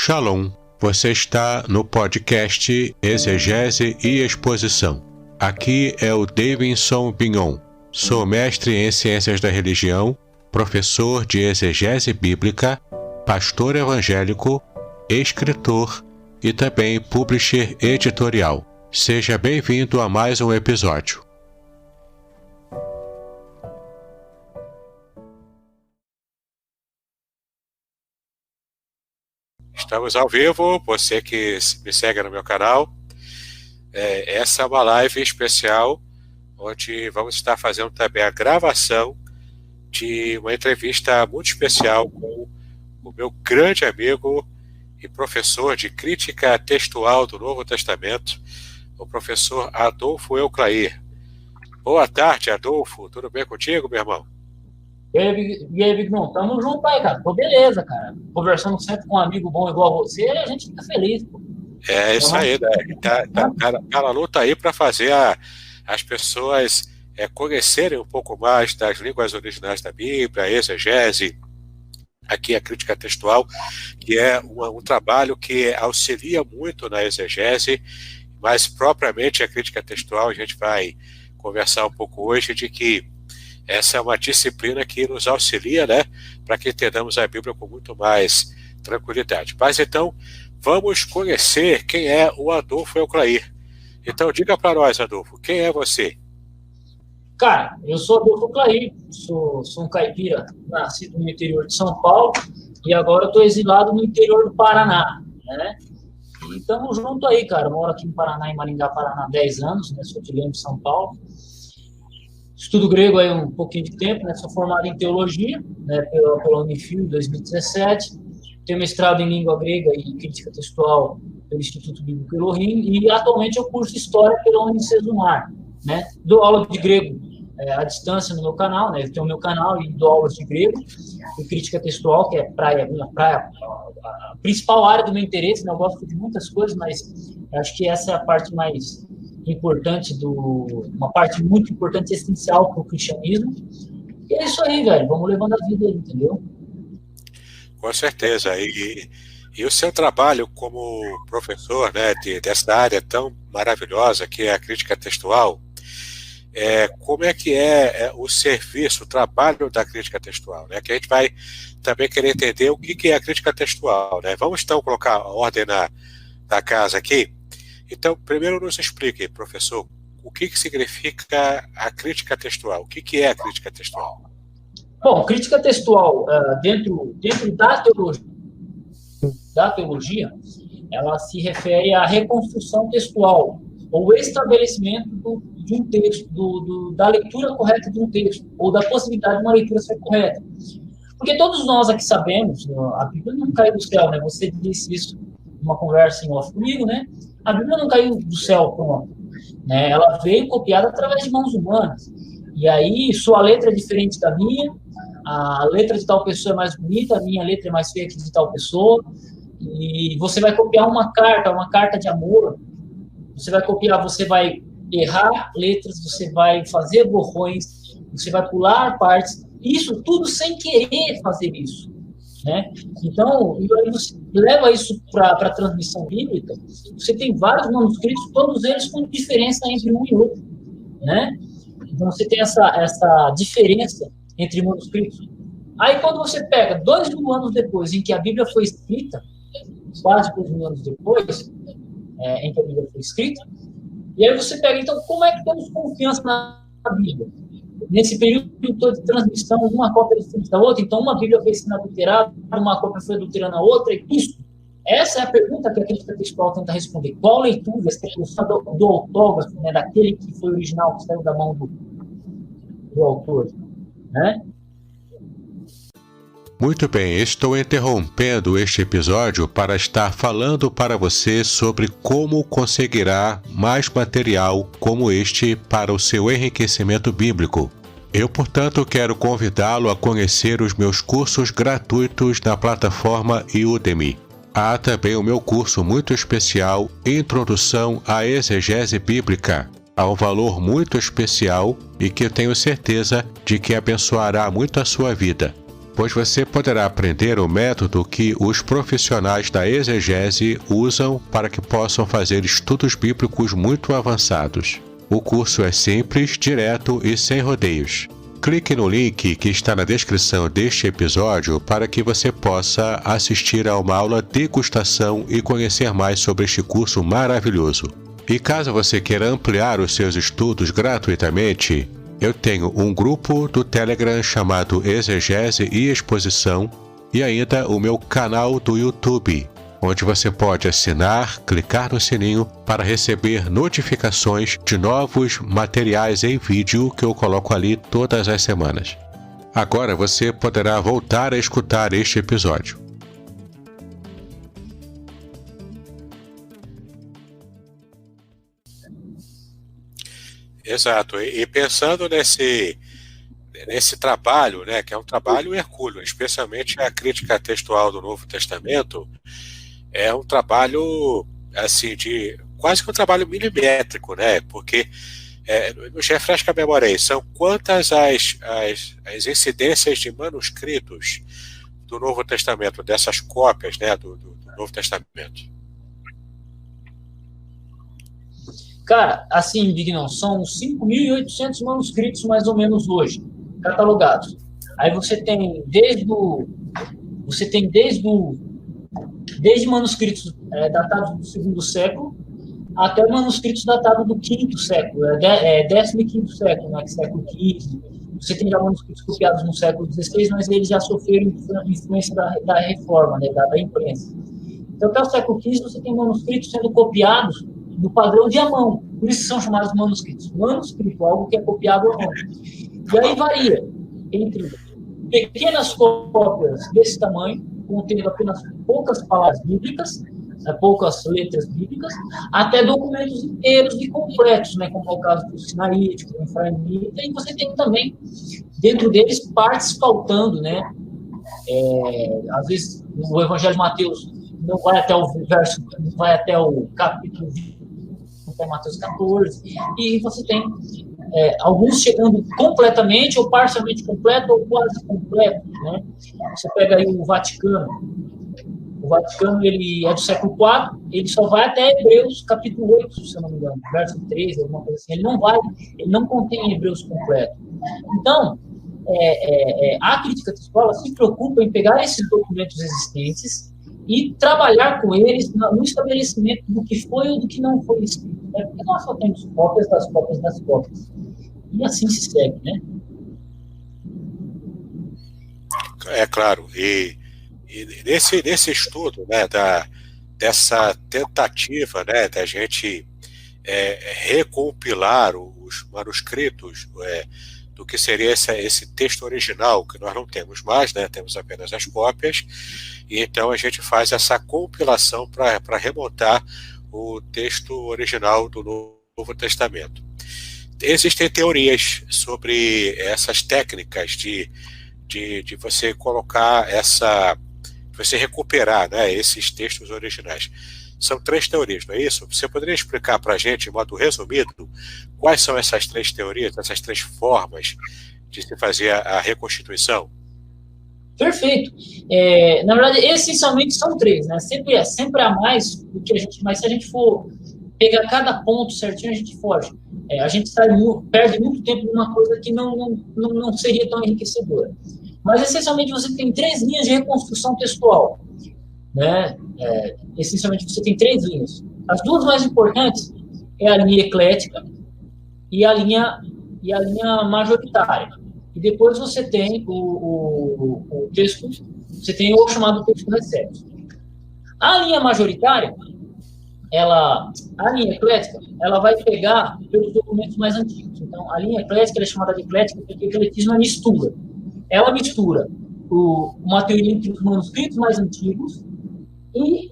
Shalom, você está no podcast Exegese e Exposição. Aqui é o Davidson Bignon. Sou mestre em Ciências da Religião, professor de Exegese Bíblica, pastor evangélico, escritor e também publisher editorial. Seja bem-vindo a mais um episódio. Estamos ao vivo, você que me segue no meu canal. Essa é uma live especial, onde vamos estar fazendo também a gravação de uma entrevista muito especial com o meu grande amigo e professor de crítica textual do Novo Testamento, o professor Adolfo Euclair. Boa tarde, Adolfo. Tudo bem contigo, meu irmão? E aí, Bignon, tamo junto aí, cara. Pô, beleza, cara. Conversando sempre com um amigo bom igual a você, a gente fica feliz, pô. É isso aí, né? Tá na luta aí para fazer as pessoas conhecerem um pouco mais das línguas originais da Bíblia, a exegese, aqui a crítica textual, que é um trabalho que auxilia muito na exegese, mas propriamente a crítica textual a gente vai conversar um pouco hoje de que essa é uma disciplina que nos auxilia, né, para que entendamos a Bíblia com muito mais tranquilidade. Mas então, vamos conhecer quem é o Adolfo Euclair. Então, diga para nós, Adolfo, quem é você? Cara, eu sou Adolfo Euclair, sou um caipira nascido no interior de São Paulo e agora estou exilado no interior do Paraná, né? E estamos junto aí, cara. Eu moro aqui no Paraná, em Maringá, Paraná, há 10 anos, né? Sou de Leme, São Paulo. Estudo grego aí um pouquinho de tempo, né? Sou formado em teologia, né? Pela Unifil, em 2017. Tenho mestrado em língua grega e crítica textual pelo Instituto Bíblico Elohim e atualmente eu curso história pela Unicesumar, né? Dou aula de grego à distância no meu canal, né? Eu tenho o meu canal e dou aulas de grego e crítica textual, que é minha praia, a principal área do meu interesse, né? Eu gosto de muitas coisas, mas acho que essa é a parte mais importante, uma parte muito importante e essencial para o cristianismo. E é isso aí, velho. Vamos levando a vida aí, entendeu? Com certeza. E o seu trabalho como professor, né, dessa área tão maravilhosa que é a crítica textual, como é que é o serviço, o trabalho da crítica textual, né? Que a gente vai também querer entender o que é a crítica textual, né? Vamos então colocar a ordem na casa aqui. Então, primeiro nos explique, professor, o que significa a crítica textual? O que é a crítica textual? Bom, crítica textual, dentro da teologia, ela se refere à reconstrução textual, ou estabelecimento de um texto, da leitura correta de um texto, ou da possibilidade de uma leitura ser correta. Porque todos nós aqui sabemos, a Bíblia não caiu do céu, né? Você disse isso numa conversa em off comigo, né? A Bíblia não caiu do céu, pronto, né? Ela veio copiada através de mãos humanas. E aí, sua letra é diferente da minha, a letra de tal pessoa é mais bonita, a minha letra é mais feia que de tal pessoa, e você vai copiar uma carta de amor, você vai copiar, você vai errar letras, você vai fazer borrões, você vai pular partes, isso tudo sem querer fazer isso, né? Então, você leva isso para a transmissão bíblica, você tem vários manuscritos, todos eles com diferença entre um e outro, né? Então, você tem essa diferença entre manuscritos. Aí, quando você pega 2.000 anos depois, em que a Bíblia foi escrita, quase 2.000 anos depois, em que a Bíblia foi escrita, e aí você pega, então, como é que temos confiança na Bíblia? Nesse período todo de transmissão, uma cópia é diferente da outra, então uma Bíblia foi sendo adulterada, uma cópia foi adulterando a outra, e isso. Essa é a pergunta que a crítica textual tenta responder. Qual leitura, se é do autógrafo, né, daquele que foi original, que saiu da mão do autor, né? Muito bem, estou interrompendo este episódio para estar falando para você sobre como conseguirá mais material como este para o seu enriquecimento bíblico. Eu, portanto, quero convidá-lo a conhecer os meus cursos gratuitos na plataforma Udemy. Há também o meu curso muito especial, Introdução à Exegese Bíblica, a um valor muito especial e que eu tenho certeza de que abençoará muito a sua vida. pois você poderá aprender o método que os profissionais da exegese usam para que possam fazer estudos bíblicos muito avançados. O curso é simples, direto e sem rodeios. Clique no link que está na descrição deste episódio para que você possa assistir a uma aula degustação e conhecer mais sobre este curso maravilhoso. E caso você queira ampliar os seus estudos gratuitamente, eu tenho um grupo do Telegram chamado Exegese e Exposição e ainda o meu canal do YouTube, onde você pode assinar, clicar no sininho para receber notificações de novos materiais em vídeo que eu coloco ali todas as semanas. Agora você poderá voltar a escutar este episódio. Exato, e pensando nesse trabalho, né, que é um trabalho hercúleo, especialmente a crítica textual do Novo Testamento, é um trabalho assim de quase que um trabalho milimétrico, né? Porque nos refresca a memória aí, são quantas as incidências de manuscritos do Novo Testamento, dessas cópias, né, do Novo Testamento? Cara, assim, Dignão, são 5.800 manuscritos mais ou menos hoje, catalogados. Aí você tem desde manuscritos datados do segundo século até manuscritos datados do quinto século, 15º século, né, século XV. Você tem já manuscritos copiados no século XVI, mas eles já sofreram influência da reforma, né, da imprensa. Então, até o século XV, você tem manuscritos sendo copiados do padrão de à mão. Por isso são chamados manuscritos. Manuscrito, algo que é copiado à mão. E aí varia entre pequenas cópias desse tamanho, contendo apenas poucas palavras bíblicas, poucas letras bíblicas, até documentos inteiros e completos, né, como é o caso do Sinaítico, do Efraimita, e você tem também, dentro deles, partes faltando, né? Às vezes, o Evangelho de Mateus não vai até o verso, não vai até o capítulo 20, até Mateus 14, e você tem alguns chegando completamente ou parcialmente completo ou quase completo, né? Você pega aí o Vaticano. O Vaticano, ele é do século IV, ele só vai até Hebreus capítulo 8, se eu não me engano, verso 13, alguma coisa assim. Ele não contém Hebreus completo. Então, a crítica textual se preocupa em pegar esses documentos existentes e trabalhar com eles no estabelecimento do que foi ou do que não foi escrito, né? Porque nós só temos cópias das cópias das cópias. E assim se segue, né? É claro, e nesse estudo, né, dessa tentativa, né, da gente recompilar os manuscritos do que seria esse texto original, que nós não temos mais, né, temos apenas as cópias, e então a gente faz essa compilação para remontar o texto original do Novo Testamento. Existem teorias sobre essas técnicas de você colocar você recuperar, né, esses textos originais. São 3 teorias, não é isso? Você poderia explicar para a gente, de modo resumido, quais são essas 3 teorias, essas 3 formas de se fazer a reconstituição? Perfeito. Na verdade, essencialmente são 3, né? Sempre há mais do que a gente... Mas se a gente for pegar cada ponto certinho, a gente foge. A gente perde muito tempo numa coisa que não seria tão enriquecedora. Mas, essencialmente, você tem 3 linhas de reconstrução textual, né? Essencialmente, você tem 3 linhas. As 2 mais importantes é a linha eclética e a linha majoritária. E depois você tem o texto, você tem o chamado texto recepto. A linha majoritária, a linha eclética, ela vai pegar pelos documentos mais antigos. Então, a linha eclética é chamada de eclética porque o ecletismo é mistura. Ela mistura uma teoria entre os manuscritos mais antigos e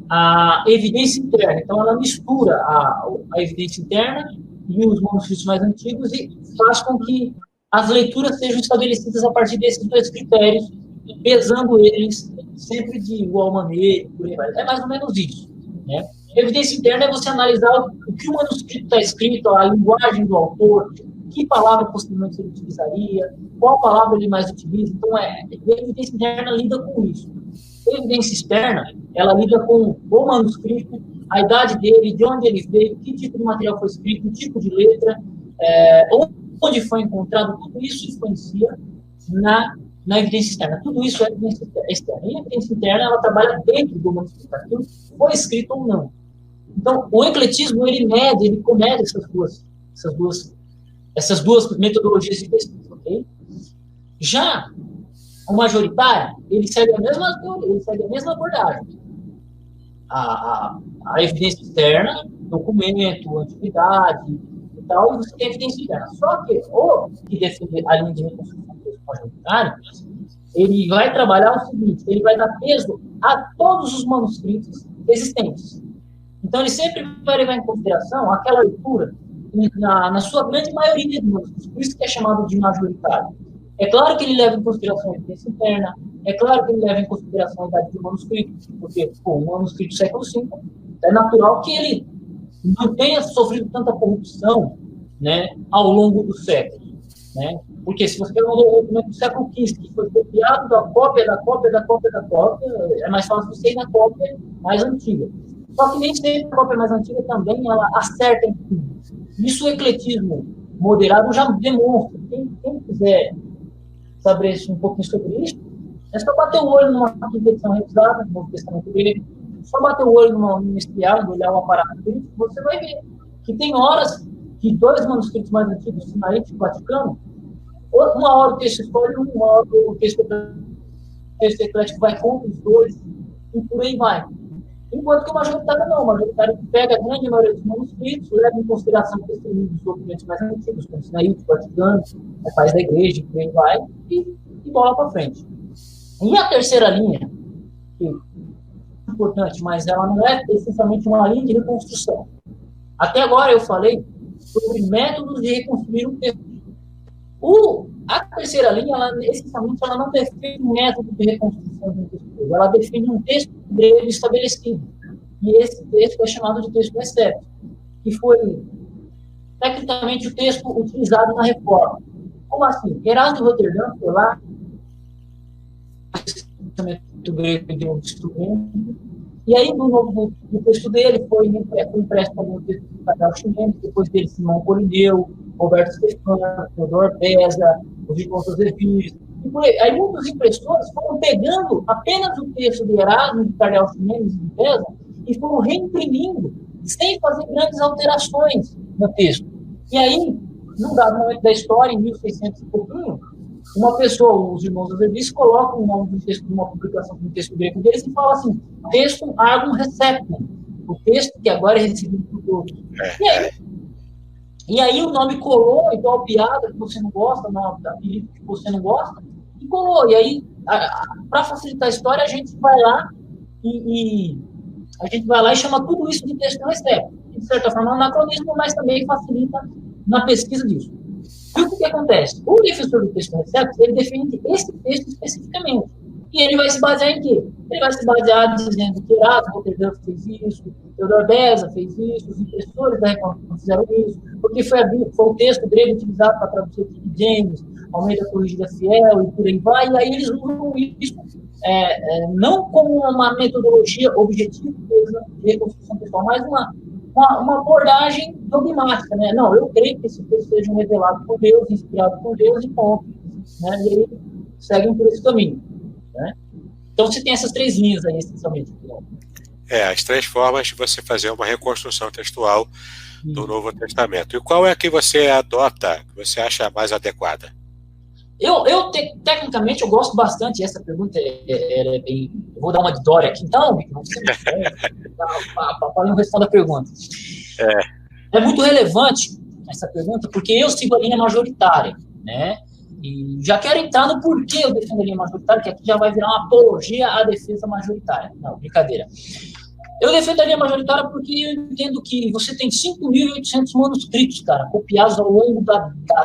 a evidência interna. Então, ela mistura a evidência interna e os manuscritos mais antigos e faz com que as leituras sejam estabelecidas a partir desses 2 critérios, pesando eles sempre de igual maneira. É mais ou menos isso, né? A evidência interna é você analisar o que o manuscrito está escrito, a linguagem do autor, que palavra possivelmente ele utilizaria, qual palavra ele mais utiliza. Então, a evidência interna lida com isso. A evidência externa, ela lida com o manuscrito, a idade dele, de onde ele veio, que tipo de material foi escrito, que tipo de letra, onde foi encontrado, tudo isso influencia na evidência externa. Tudo isso é evidência externa. E a evidência interna, ela trabalha dentro do manuscrito, aquilo foi escrito ou não. Então, o ecletismo, ele mede, ele comede essas duas metodologias de pesquisa, ok? Já o majoritário, ele segue a mesma teoria, ele segue a mesma abordagem. A evidência externa, documento, antiguidade e tal, e você tem a evidência interna. Só que o que defende a linha de reconstrução do texto majoritário, ele vai trabalhar o seguinte, ele vai dar peso a todos os manuscritos existentes. Então, ele sempre vai levar em consideração aquela leitura na sua grande maioria de manuscritos, por isso que é chamado de majoritário. É claro que ele leva em consideração a evidência interna, é claro que ele leva em consideração a idade do manuscrito, porque, o manuscrito do século V, é natural que ele não tenha sofrido tanta corrupção, né, ao longo dos séculos, né? Porque se você pegar um documento do século XV, que foi copiado da cópia, é mais fácil você ir na cópia mais antiga. Só que nem sempre a cópia mais antiga também, ela acerta em tudo. Isso o ecletismo moderado já demonstra. Quem quiser saber um pouquinho sobre isso, é só bater o olho numa edição revisada, no Novo Testamento grego, só bater o olho numa ministerial, olhar o aparato crítico, você vai ver que tem horas que 2 manuscritos mais antigos, Sinaítico e Vaticano, uma hora o texto escolhe, uma hora o texto eclético vai contra os dois, e por aí vai. Enquanto que o majoritário não, o majoritário pega a grande maioria dos manuscritos, leva em consideração o testemunho dos documentos mais antigos, como Sinaítico, Vaticano, a paz da igreja, por aí vai, e bola para frente. E a terceira linha, que é importante, mas ela não é essencialmente uma linha de reconstrução. Até agora eu falei sobre métodos de reconstruir um texto. A terceira linha, essencialmente, ela não defende um método de reconstrução de um texto grego, ela defende um texto grego estabelecido. E esse texto é chamado de texto estético, que foi, tecnicamente, o texto utilizado na Reforma. Como assim? Erasmo de Roterdã foi lá, o grego deu um instrumento, e aí, no texto dele, foi impresso algum texto de Cardeal Ximenes, depois dele, Simão Polineu, Roberto Stefano, Teodoro Beza, os irmãos Josefius, e por aí. Aí, muitos impressores foram pegando apenas o texto de Erasmo, de Cardeal Ximenes e de Beza, e foram reimprimindo, sem fazer grandes alterações no texto. E aí, num dado momento da história, em 1600 e pouquinho, uma pessoa, os irmãos Josefius, colocam o nome do texto de uma publicação de um texto grego deles e falam assim, textum argum receptum, o texto que agora é recebido por todos. E aí o nome colou, igual piada que você não gosta, apelido que você não gosta, e colou. E aí, para facilitar a história, a gente vai lá e chama tudo isso de texto receptum. De certa forma, é um anacronismo, mas também facilita na pesquisa disso. E o que acontece? O defensor do texto receptus, ele defende esse texto especificamente. E ele vai se basear em quê? Ele vai se basear dizendo que Erasmo Roterdã fez isso, Teodoro Beza fez isso, os impressores da Reforma fizeram isso, porque foi o texto grego utilizado para traduzir o King James, Almeida Corrigida Fiel, e por aí vai, e aí eles usam isso não como uma metodologia objetiva de reconstrução pessoal, mas uma abordagem dogmática, né? Não, eu creio que esse texto seja revelado por Deus, inspirado por Deus e ponto. Né? E aí seguem por esse caminho. Né? Então você tem essas 3 linhas aí, essencialmente. As 3 formas de você fazer uma reconstrução textual do Novo Testamento. E qual é a que você adota, que você acha mais adequada? Tecnicamente, eu gosto bastante. Essa pergunta é bem... Eu vou dar uma de Dória aqui, então, para não responder a pergunta. É muito relevante essa pergunta, porque eu sigo a linha majoritária, né? E já quero entrar no porquê eu defendo a linha majoritária, que aqui já vai virar uma apologia à defesa majoritária. Não, brincadeira. Eu defendo a linha majoritária porque eu entendo que você tem 5.800 manuscritos, cara, copiados ao longo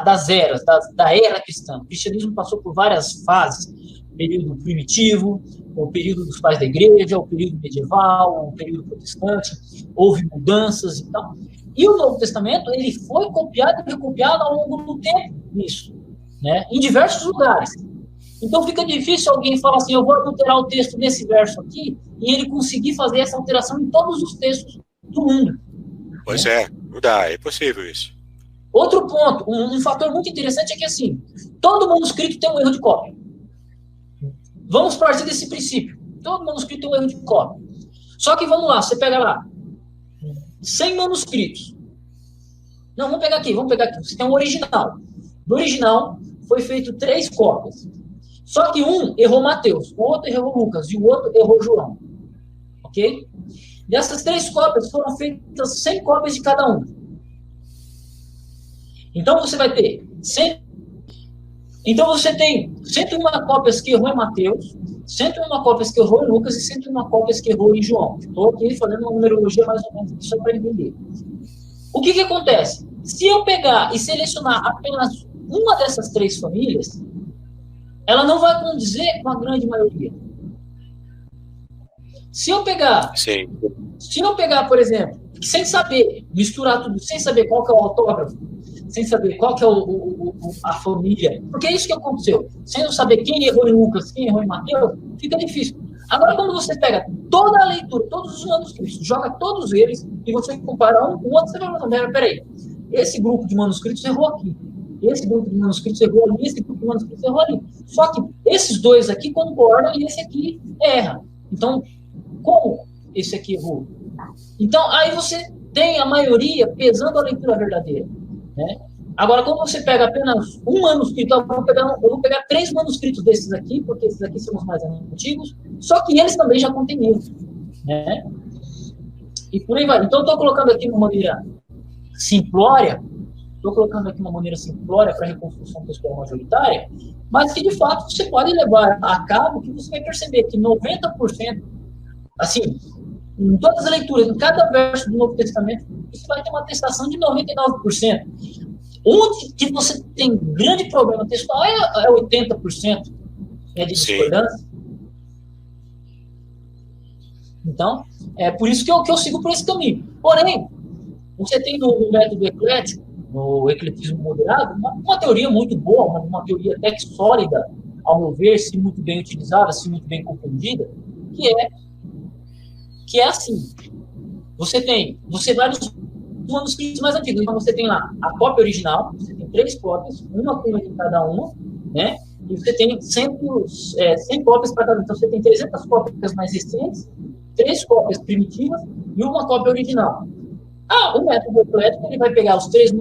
das eras, da era cristã. O cristianismo passou por várias fases, período primitivo, o período dos pais da igreja, o período medieval, o período protestante, houve mudanças e tal. E o Novo Testamento, ele foi copiado e recopiado ao longo do tempo, nisso, né? Em diversos lugares. Então fica difícil alguém falar assim, eu vou alterar o texto nesse verso aqui, e ele conseguir fazer essa alteração em todos os textos do mundo. Pois é, não dá, é impossível isso. Outro ponto, um fator muito interessante é que, assim, todo manuscrito tem um erro de cópia. Vamos partir desse princípio. Todo manuscrito tem um erro de cópia. Só que, vamos lá, você pega lá, 100 manuscritos. Não, vamos pegar aqui. Você tem um original. Do original, foi feito 3 cópias. Só que um errou Mateus, o outro errou Lucas e o outro errou João. Ok? Dessas 3 cópias, foram feitas 100 cópias de cada um. Então, você vai ter 100. Então, você tem 101 cópias que errou em Mateus, 101 cópias que errou em Lucas e 101 cópias que errou em João. Estou aqui fazendo uma numerologia mais ou menos só para entender. O que acontece? Se eu pegar e selecionar apenas uma dessas 3 famílias, ela não vai condizer com a grande maioria. Se eu pegar, por exemplo, sem saber, misturar tudo, sem saber qual que é o autógrafo, sem saber qual que é a família, porque é isso que aconteceu. Sem saber quem errou em Lucas, quem errou em Mateus, fica difícil. Agora, quando você pega toda a leitura, todos os manuscritos, joga todos eles, e você compara um com o outro, você vai falar, peraí, esse grupo de manuscritos errou aqui, esse grupo de manuscritos errou ali, esse grupo de manuscritos errou ali. Só que esses 2 aqui concordam e esse aqui erra. Então, como esse aqui errou? Então, aí você tem a maioria pesando a leitura verdadeira, né? Agora, quando você pega apenas um manuscrito, eu vou pegar 3 manuscritos desses aqui, porque esses aqui são os mais antigos, só que eles também já contêm erros, né? E por aí vai. Então, eu estou colocando aqui uma maneira simplória, para a reconstrução textual majoritária, mas que, de fato, você pode levar a cabo que você vai perceber que 90%, assim, em todas as leituras, em cada verso do Novo Testamento, você vai ter uma atestação de 99%. Onde que você tem grande problema textual é 80%, né, de discordância. Então, é por isso que eu sigo por esse caminho. Porém, você tem no método eclético, no ecletismo moderado, uma teoria muito boa, uma teoria até que sólida, ao meu ver, se muito bem utilizada, se muito bem compreendida, que é assim. Você vai nos manuscritos mais antigos. Então, você tem lá a cópia original, você tem 3 cópias, uma de cada uma, né? E você tem 100 cópias para cada um. Então, você tem 300 cópias mais recentes, 3 cópias primitivas e uma cópia original. O método eclético, ele vai pegar as 3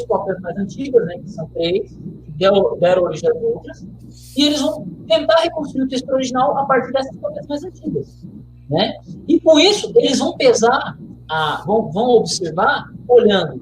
cópias mais antigas, né, que são 3, que deram origem às outras, e eles vão tentar reconstruir o texto original a partir dessas cópias mais antigas, né? E com isso, eles vão pesar, vão observar, olhando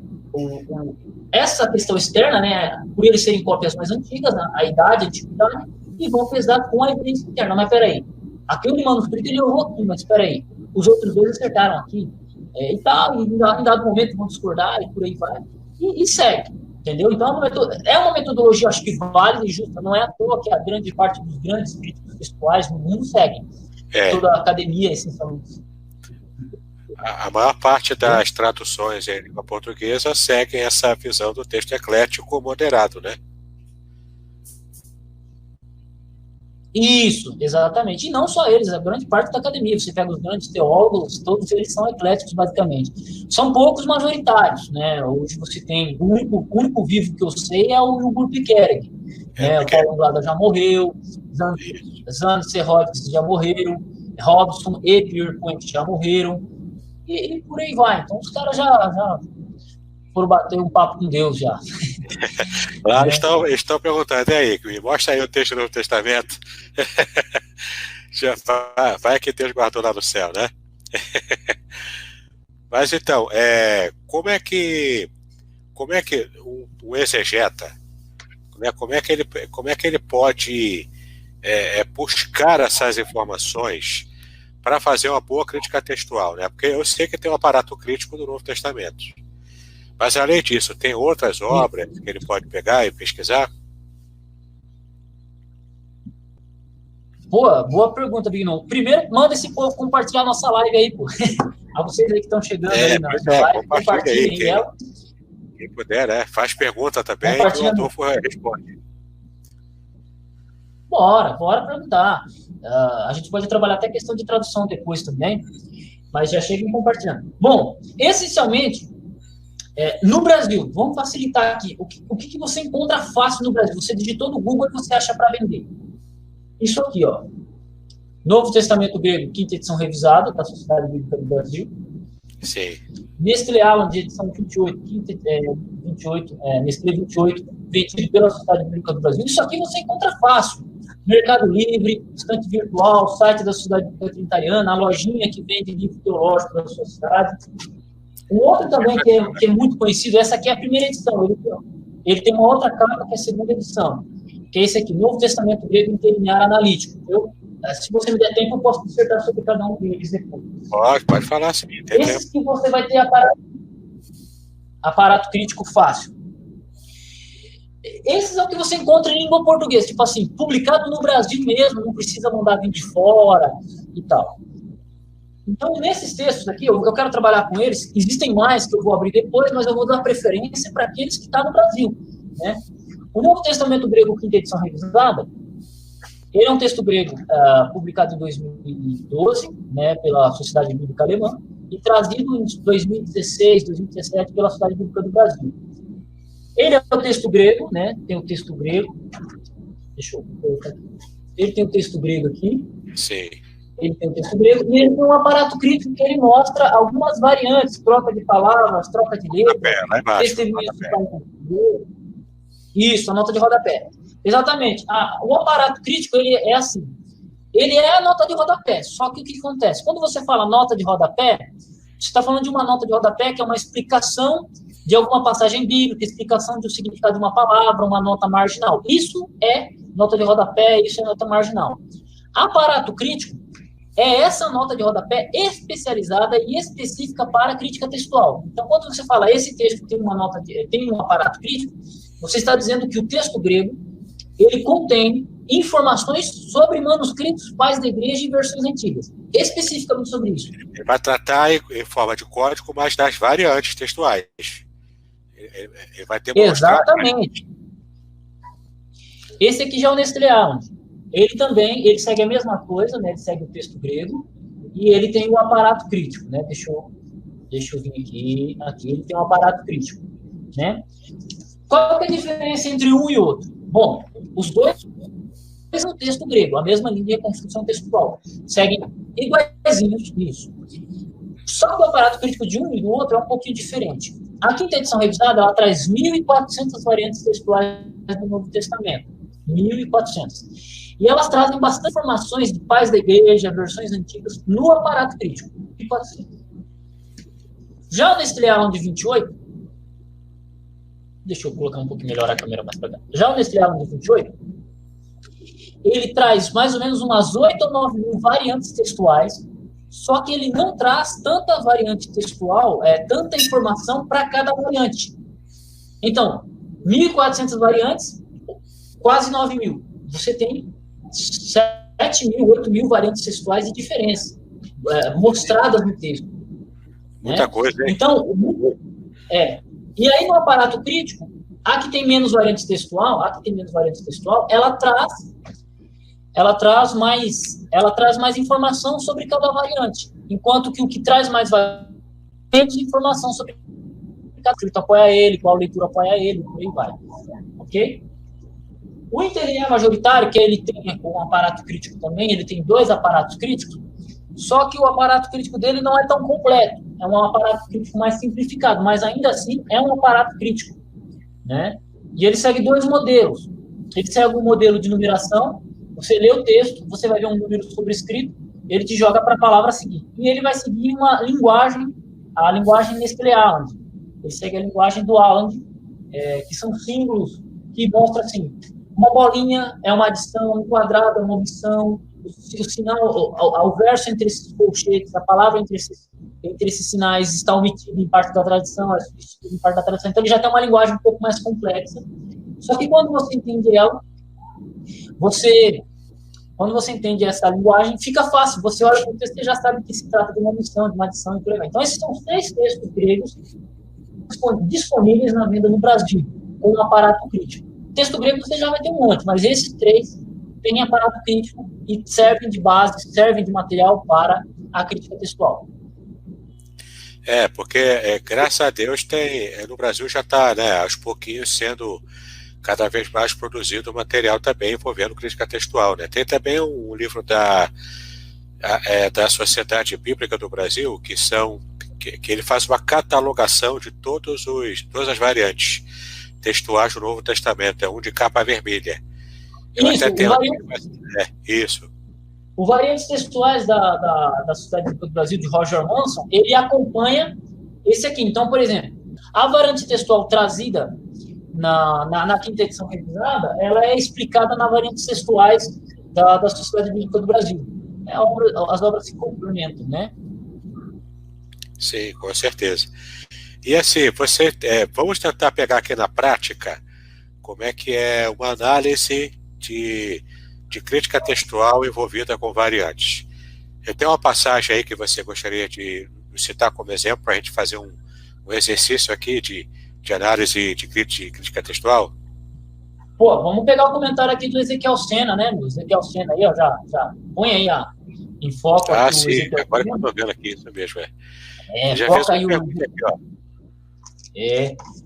essa questão externa, né, por eles serem cópias mais antigas, a idade, a antiguidade, e vão pesar com a evidência interna. Mas peraí, aquele manuscrito ele errou aqui, mas peraí, os outros 2 acertaram aqui. E tal, e em dado momento vão discordar e por aí vai, e segue, entendeu? Então é uma metodologia, acho que válida e justa, não é à toa que a grande parte dos grandes críticos textuais no mundo seguem, toda a academia, essencialmente. A maior parte das traduções em língua portuguesa seguem essa visão do texto eclético moderado, né? Isso, exatamente. E não só eles, a grande parte da academia. Você pega os grandes teólogos, todos eles são ecléticos, basicamente. São poucos majoritários, né? Hoje você tem, o único vivo que eu sei é o Grupo Kereg, né? O Paulo Anglada já morreu, Zan Serrotes já morreram, Robson e Pierre Point já morreram, e por aí vai. Então os caras já foram bater um papo com Deus já. Lá estão perguntando, e aí, me mostra aí o texto do Novo Testamento. Já vai que Deus guardou lá no céu, né? Mas então, como é que o exegeta, como é que ele pode buscar essas informações para fazer uma boa crítica textual, né? Porque eu sei que tem um aparato crítico do Novo Testamento. Mas, além disso, tem outras obras que ele pode pegar e pesquisar? Boa pergunta, Bignon. Primeiro, manda esse povo compartilhar a nossa live aí, pô. A vocês aí que estão chegando aí na live, compartilha aí, quem puder, né? Faz pergunta também que o Adolfo responde. Bora perguntar. A gente pode trabalhar até questão de tradução depois também, mas já chega compartilhando. Bom, essencialmente, no Brasil, vamos facilitar aqui. O que você encontra fácil no Brasil? Você digitou no Google e você acha para vender. Isso aqui, ó. Novo Testamento Grego, quinta edição revisada, da Sociedade Bíblica do Brasil. Sim. Nestlé Aland, edição 28, Nestlé 28, vendido pela Sociedade Bíblica do Brasil. Isso aqui você encontra fácil. Mercado Livre, estante virtual, site da Sociedade Bíblica Trinitariana, a lojinha que vende livro teológico da sua cidade. Um outro também que é muito conhecido, essa aqui é a primeira edição. Ele tem uma outra capa que é a segunda edição, que é esse aqui, Novo Testamento Grego Interlinear Analítico. Se você me der tempo, eu posso dissertar sobre cada um deles depois. Pode falar sim. Esses que você vai ter aparato crítico fácil. Esses é o que você encontra em língua portuguesa, tipo assim, publicado no Brasil mesmo, não precisa mandar vir de fora e tal. Então, nesses textos aqui, eu quero trabalhar com eles. Existem mais que eu vou abrir depois, mas eu vou dar preferência para aqueles que estão no Brasil, né? O Novo Testamento Grego, quinta edição revisada, ele é um texto grego publicado em 2012, né, pela Sociedade Bíblica Alemã, e trazido em 2016, 2017 pela Sociedade Bíblica do Brasil. Ele é o texto grego, né? Tem o texto grego. Deixa eu colocar aqui. Ele tem o texto grego aqui. Sim. Ele tem o texto grego e ele tem um aparato crítico que ele mostra algumas variantes, troca de palavras, troca de letras, testemunhos de isso, a nota de rodapé. Exatamente. O aparato crítico, ele é assim. Ele é a nota de rodapé. Só que o que acontece? Quando você fala nota de rodapé, você está falando de uma nota de rodapé que é uma explicação de alguma passagem bíblica, explicação do significado de uma palavra, uma nota marginal. Isso é nota de rodapé, isso é nota marginal. Aparato crítico é essa nota de rodapé especializada e específica para crítica textual. Então, quando você fala esse texto tem um aparato crítico, você está dizendo que o texto grego ele contém informações sobre manuscritos, pais da igreja e versões antigas, especificamente sobre isso. Ele vai tratar em forma de código, mas das variantes textuais. Ele vai ter exatamente. Esse aqui já é o Nestlé Aland. Ele segue a mesma coisa, né? Ele segue o texto grego e ele tem um aparato crítico, né? Deixa eu vir aqui. Aqui ele tem um aparato crítico, né? Qual é a diferença entre um e outro? Bom, os dois no texto grego, a mesma linha de reconstrução textual, seguem iguaizinhos nisso. Só que o aparato crítico de um e do outro é um pouquinho diferente. A quinta edição revisada, ela traz 1.400 variantes textuais do Novo Testamento. 1.400. E elas trazem bastante informações de pais da igreja, versões antigas, no aparato crítico. 1.400. Já o Nestlé Aland 28, deixa eu colocar um pouquinho melhor a câmera mais para cá. Já o Nestlé Aland 28, ele traz mais ou menos umas 8 ou 9 mil variantes textuais, só que ele não traz tanta variante textual, tanta informação para cada variante. Então, 1.400 variantes, quase 9 mil. Você tem 7 mil, 8 mil variantes textuais de diferença, mostradas no texto. Muita coisa, hein? Então, e aí no aparato crítico, a que tem menos variante textual, ela traz mais informação sobre cada variante, enquanto que o que traz mais variante tem informação sobre cada escrito apoia ele, qual leitura apoia ele, por aí vai. Ok? O interlinear majoritário, que ele tem um aparato crítico também, ele tem 2 aparatos críticos, só que o aparato crítico dele não é tão completo, é um aparato crítico mais simplificado, mas ainda assim é um aparato crítico, né? E ele segue 2 modelos. Ele segue um modelo de numeração. Você lê o texto, você vai ver um número sobrescrito, ele te joga para a palavra seguinte. E ele vai seguir uma linguagem, a linguagem Nestlé Aland. Ele segue a linguagem do Aland, que são símbolos que mostram assim, uma bolinha é uma adição, um quadrado é uma omissão, o sinal, ao verso entre esses colchetes, a palavra entre esses sinais está omitida em parte da tradução, é substituída em parte da tradução. Então, ele já tem uma linguagem um pouco mais complexa. Só que quando você entende ela, você Quando você entende essa linguagem, fica fácil. Você olha para o texto e já sabe que se trata de uma missão, de uma adição e por aí vai. Então, esses são os 3 textos gregos disponíveis na venda no Brasil, com um aparato crítico. Texto grego você já vai ter um monte, mas esses 3 têm aparato crítico e servem de base, servem de material para a crítica textual. Porque, graças a Deus, no Brasil já está, né, aos pouquinhos sendo cada vez mais produzido material também envolvendo crítica textual, né? Tem também um livro da Sociedade Bíblica do Brasil, que ele faz uma catalogação de todas as variantes textuais do Novo Testamento, é um de capa vermelha. Isso. O Variantes Textuais da Sociedade Bíblica do Brasil, de Roger Manson, ele acompanha esse aqui. Então, por exemplo, a variante textual trazida na quinta edição revisada, ela é explicada na Variantes Textuais da Sociedade Bíblica do Brasil. As obras se complementam, né? Sim, com certeza. E assim, vamos tentar pegar aqui na prática como é que é uma análise de crítica textual envolvida com variantes. Tem uma passagem aí que você gostaria de citar como exemplo para a gente fazer um exercício aqui de análise de crítica textual? Pô, vamos pegar o comentário aqui do Ezequiel Sena, né? O Ezequiel Sena aí, ó, já põe aí em foco aqui sim, o Ezequiel agora Sena. que eu tô vendo aqui, isso mesmo, já foca aí aqui, ó.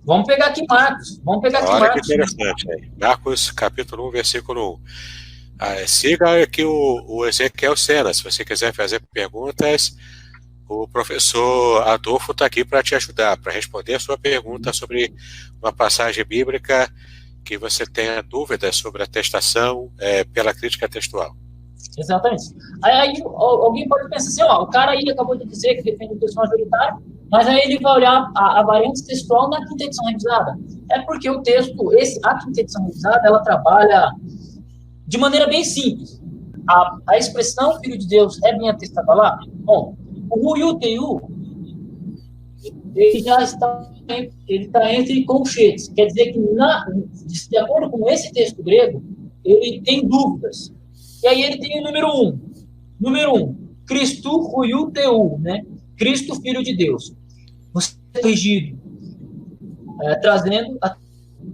Vamos pegar aqui Marcos. Olha que interessante aí. Marcos, capítulo 1, versículo 1. Siga aqui o Ezequiel Sena. Se você quiser fazer perguntas, o professor Adolfo está aqui para te ajudar, para responder a sua pergunta sobre uma passagem bíblica que você tenha dúvidas sobre a atestação pela crítica textual. Exatamente. Aí alguém pode pensar assim, o cara aí acabou de dizer que defende o texto majoritário, mas aí ele vai olhar a variante textual na quinta edição revisada. É porque o texto, a quinta edição revisada, ela trabalha de maneira bem simples. A expressão Filho de Deus é bem atestada lá? Bom, o Ruiu-Teu, ele já está entre colchetes. Quer dizer que, de acordo com esse texto grego, ele tem dúvidas. E aí ele tem o número 1. Número 1, Cristo Ruiu-Teu, né? Cristo, Filho de Deus. Você é corrigido, trazendo,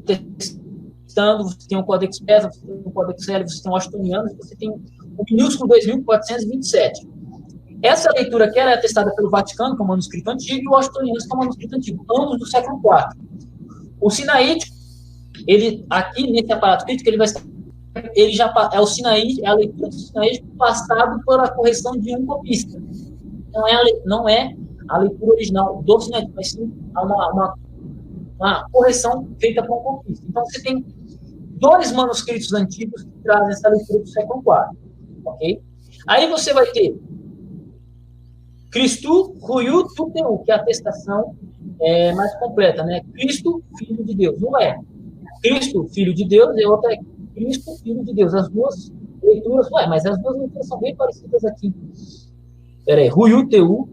atestando, você tem um Codex Pesa, você tem um Codex L, você tem um Washingtoniano, você tem o minúsculo 2427. Essa leitura aqui é atestada pelo Vaticano, que é o manuscrito antigo, e o Washingtoniano, que é o manuscrito antigo, ambos do século IV. O Sinaítico, ele, aqui nesse aparato crítico, ele já é o Sinaítico, é a leitura do Sinaítico passado por a correção de um copista. Não é a leitura original do Sinaítico, mas sim uma correção feita por um copista. Então, você tem 2 manuscritos antigos que trazem essa leitura do século IV. Ok? Aí você vai ter Cristo Ruiu-Teu, que é a atestação mais completa, né? Cristo, Filho de Deus. Não é Cristo, Filho de Deus, e outra é Cristo, Filho de Deus. As duas leituras, mas as duas leituras são bem parecidas aqui. Peraí, Ruiu-Teu.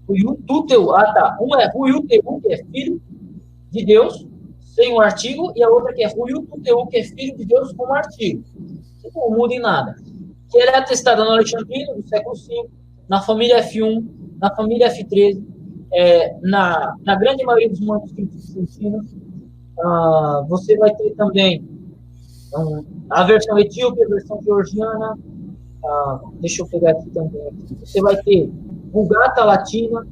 Tá. Uma é Ruiu-Teu, que é Filho de Deus, sem o artigo, e a outra que é Ruiu-Teu, que é Filho de Deus com o artigo. Não muda em nada. Que ela é atestada no Alexandrino, do século V, na família F1, na família F13, na grande maioria dos manuscritos bizantinos. Você vai ter também a versão etíope, a versão georgiana. Deixa eu pegar aqui também. Você vai ter Vulgata Latina,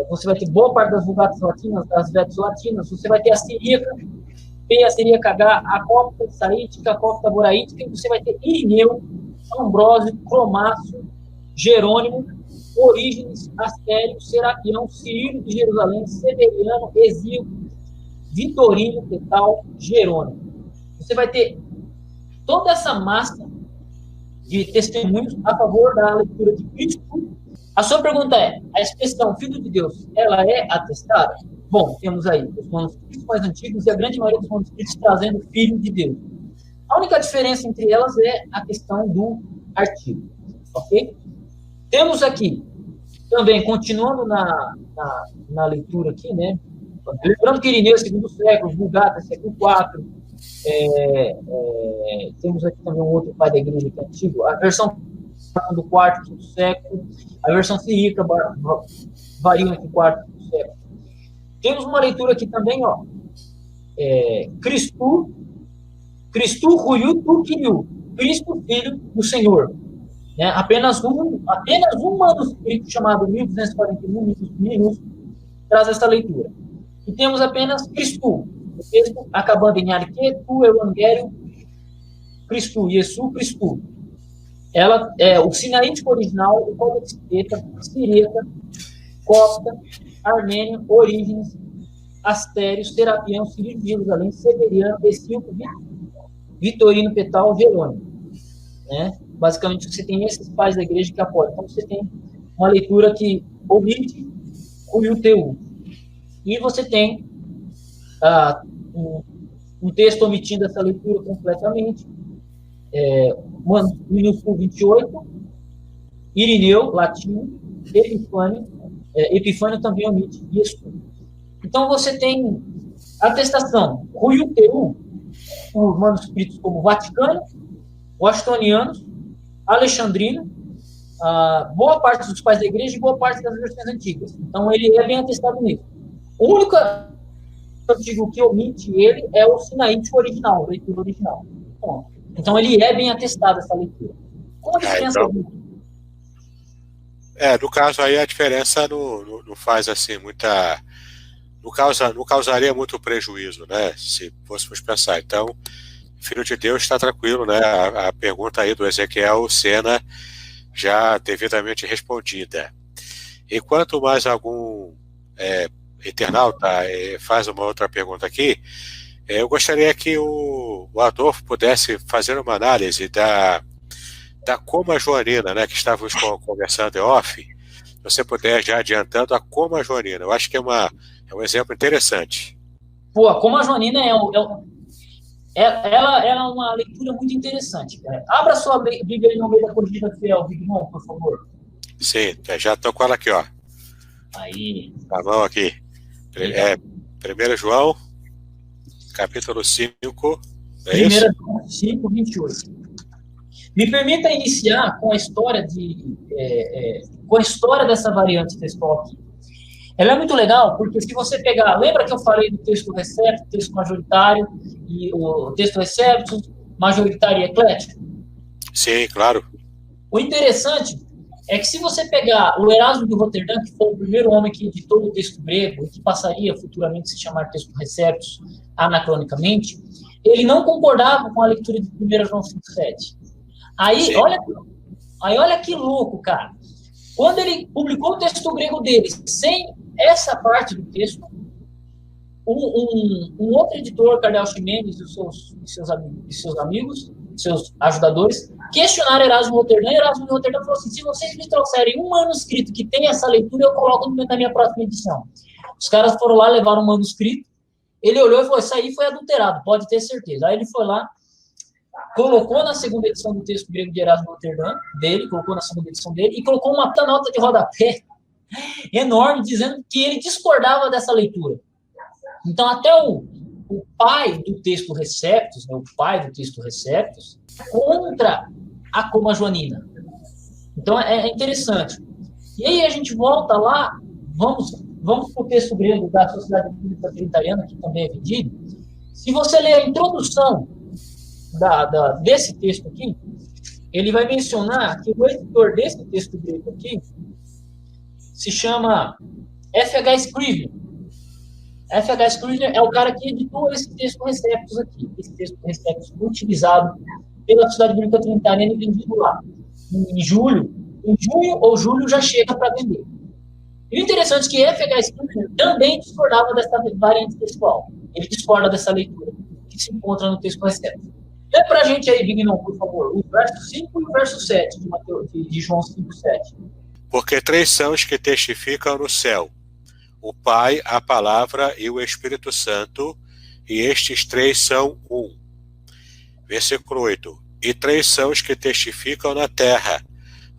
você vai ter boa parte das Vulgatas Latinas, das Vetus Latinas, você vai ter a Siríaca, P, a Siríaca H, a Cópita Saítica, a Cópita Boraítica, e você vai ter Irineu, Ambrósio, Cromácio, Jerônimo, Orígenes, Astério, Serapião, Cirilo de Jerusalém, Severiano, Exílio, Vitorino, Tetal, Jerônimo. Você vai ter toda essa massa de testemunhos a favor da leitura de Cristo. A sua pergunta é, a expressão Filho de Deus, ela é atestada? Bom, temos aí os manuscritos mais antigos e a grande maioria dos manuscritos trazendo Filho de Deus. A única diferença entre elas é a questão do artigo, ok? Temos aqui, também, continuando na leitura aqui, né? Lembrando que Irineu, segundo século, Vulgata, século IV, Temos aqui também um outro pai da igreja que é antigo, a versão do quarto, quinto século, a versão síriaca varia entre o quarto e quinto século. Temos uma leitura aqui também, ó, Cristo, Ruiu, Tu, Quiriu, Cristo, Filho do Senhor. Né? Apenas um manuscrito chamado 1241, minúsculo, traz essa leitura. E temos apenas Cristo, o texto acabando em Arque, Tu, Evangelho, Cristo, Yesu, Cristo. Ela é o sinaítico original, o códex siríaca, copta, armênio, Orígenes, Astério, Serapião, Cirilo de Jerusalém, Severiano, Escilco, Vitorino, Petal, Jerônimo. Né? Basicamente, você tem esses pais da igreja que apoiam. Então, você tem uma leitura que omite o UTU. E você tem um texto omitindo essa leitura completamente. Minúsculo 28, Irineu, latim, Epifânio também omite isso. Então, você tem atestação, UTU, os manuscritos como Vaticano, Washingtonianos, Alexandrino, boa parte dos pais da igreja e boa parte das versões antigas. Então, ele é bem atestado nisso. O único antigo que omite ele é o sinaítico original, a leitura original. Bom, então, ele é bem atestado, essa leitura. Qual a diferença? No caso aí, a diferença não faz assim muita... Não causaria muito prejuízo, né? Se fôssemos pensar. Então, Filho de Deus está tranquilo, né? A pergunta aí do Ezequiel Sena já devidamente respondida. Enquanto mais algum internauta faz uma outra pergunta aqui, eu gostaria que o Adolfo pudesse fazer uma análise da Coma Joanina, né? Que estávamos conversando em off. Se você puder já adiantando a Coma Joanina. Eu acho que é um exemplo interessante. Pô, a Coma Joanina ela é uma leitura muito interessante. Abra sua Bíblia no meio da Corrigida Fiel, Vignon, por favor. Sim, já estou com ela aqui, ó. Aí. Tá bom aqui. 1 João, capítulo 5. É 1 João 5, 28. Me permita iniciar com a história dessa variante textual aqui. Ela é muito legal, porque se você pegar... Lembra que eu falei do texto recepto, texto majoritário, e o texto recepto, majoritário e eclético? Sim, claro. O interessante é que se você pegar o Erasmo de Roterdã, que foi o primeiro homem que editou o texto grego, e que passaria futuramente a se chamar texto recepto anacronicamente, ele não concordava com a leitura de 1 João 5,7. Aí, olha que louco, cara. Quando ele publicou o texto grego dele, sem essa parte do texto, um outro editor, Cardeal Ximenes, e seus amigos, seus ajudadores, questionaram Erasmo de Roterdã, e Erasmo de Roterdã falou assim: se vocês me trouxerem um manuscrito que tem essa leitura, eu coloco na minha próxima edição. Os caras foram lá, levaram um manuscrito, ele olhou e falou: isso aí foi adulterado, pode ter certeza. Aí ele foi lá, colocou na segunda edição do texto grego de Erasmo de Roterdã, colocou na segunda edição dele, e colocou uma nota de rodapé enorme, dizendo que ele discordava dessa leitura. Então, até o pai do texto Receptus, né, contra a Coma Joanina. Então, é interessante. E aí a gente volta lá, vamos para o texto grego da Sociedade Bíblica Trinitariana, que também é vendido. Se você ler a introdução desse texto aqui, ele vai mencionar que o editor desse texto grego aqui se chama F.H. Scrivener. F.H. Scrivener é o cara que editou esse texto Receptus aqui. Esse texto Receptus utilizado pela Sociedade Bíblica Trinitariana e vendido lá. Em junho ou julho já chega para vender. E o interessante é que F.H. Scrivener também discordava dessa variante textual. Ele discorda dessa leitura que se encontra no texto Receptus. Lê para a gente aí, Vignon, por favor, o verso 5 e o verso 7 de João 5, 7. Porque 3 são os que testificam no céu: o Pai, a Palavra e o Espírito Santo, e estes 3 são um. Versículo 8. E 3 são os que testificam na terra: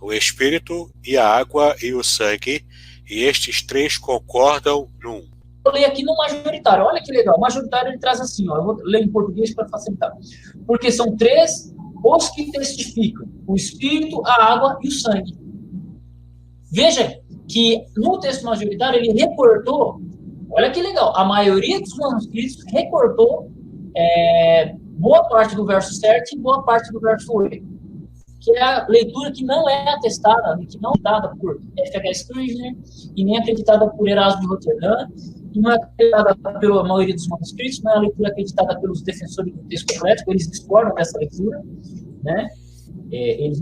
o Espírito e a água e o sangue, e estes 3 concordam num. ler aqui no majoritário. Olha que legal. O majoritário ele traz assim, ó, eu vou ler em português para facilitar. Porque são 3 os que testificam: o Espírito, a água e o sangue. Veja que no texto majoritário ele recortou, olha que legal, a maioria dos manuscritos recortou boa parte do verso 7 e boa parte do verso 8, que é a leitura que não é atestada, que não é dada por F.H. Stirner e nem acreditada por Erasmo de Roterdã, e não é acreditada pela maioria dos manuscritos, não é a leitura acreditada pelos defensores do texto eclético, eles discordam dessa leitura, né? Eles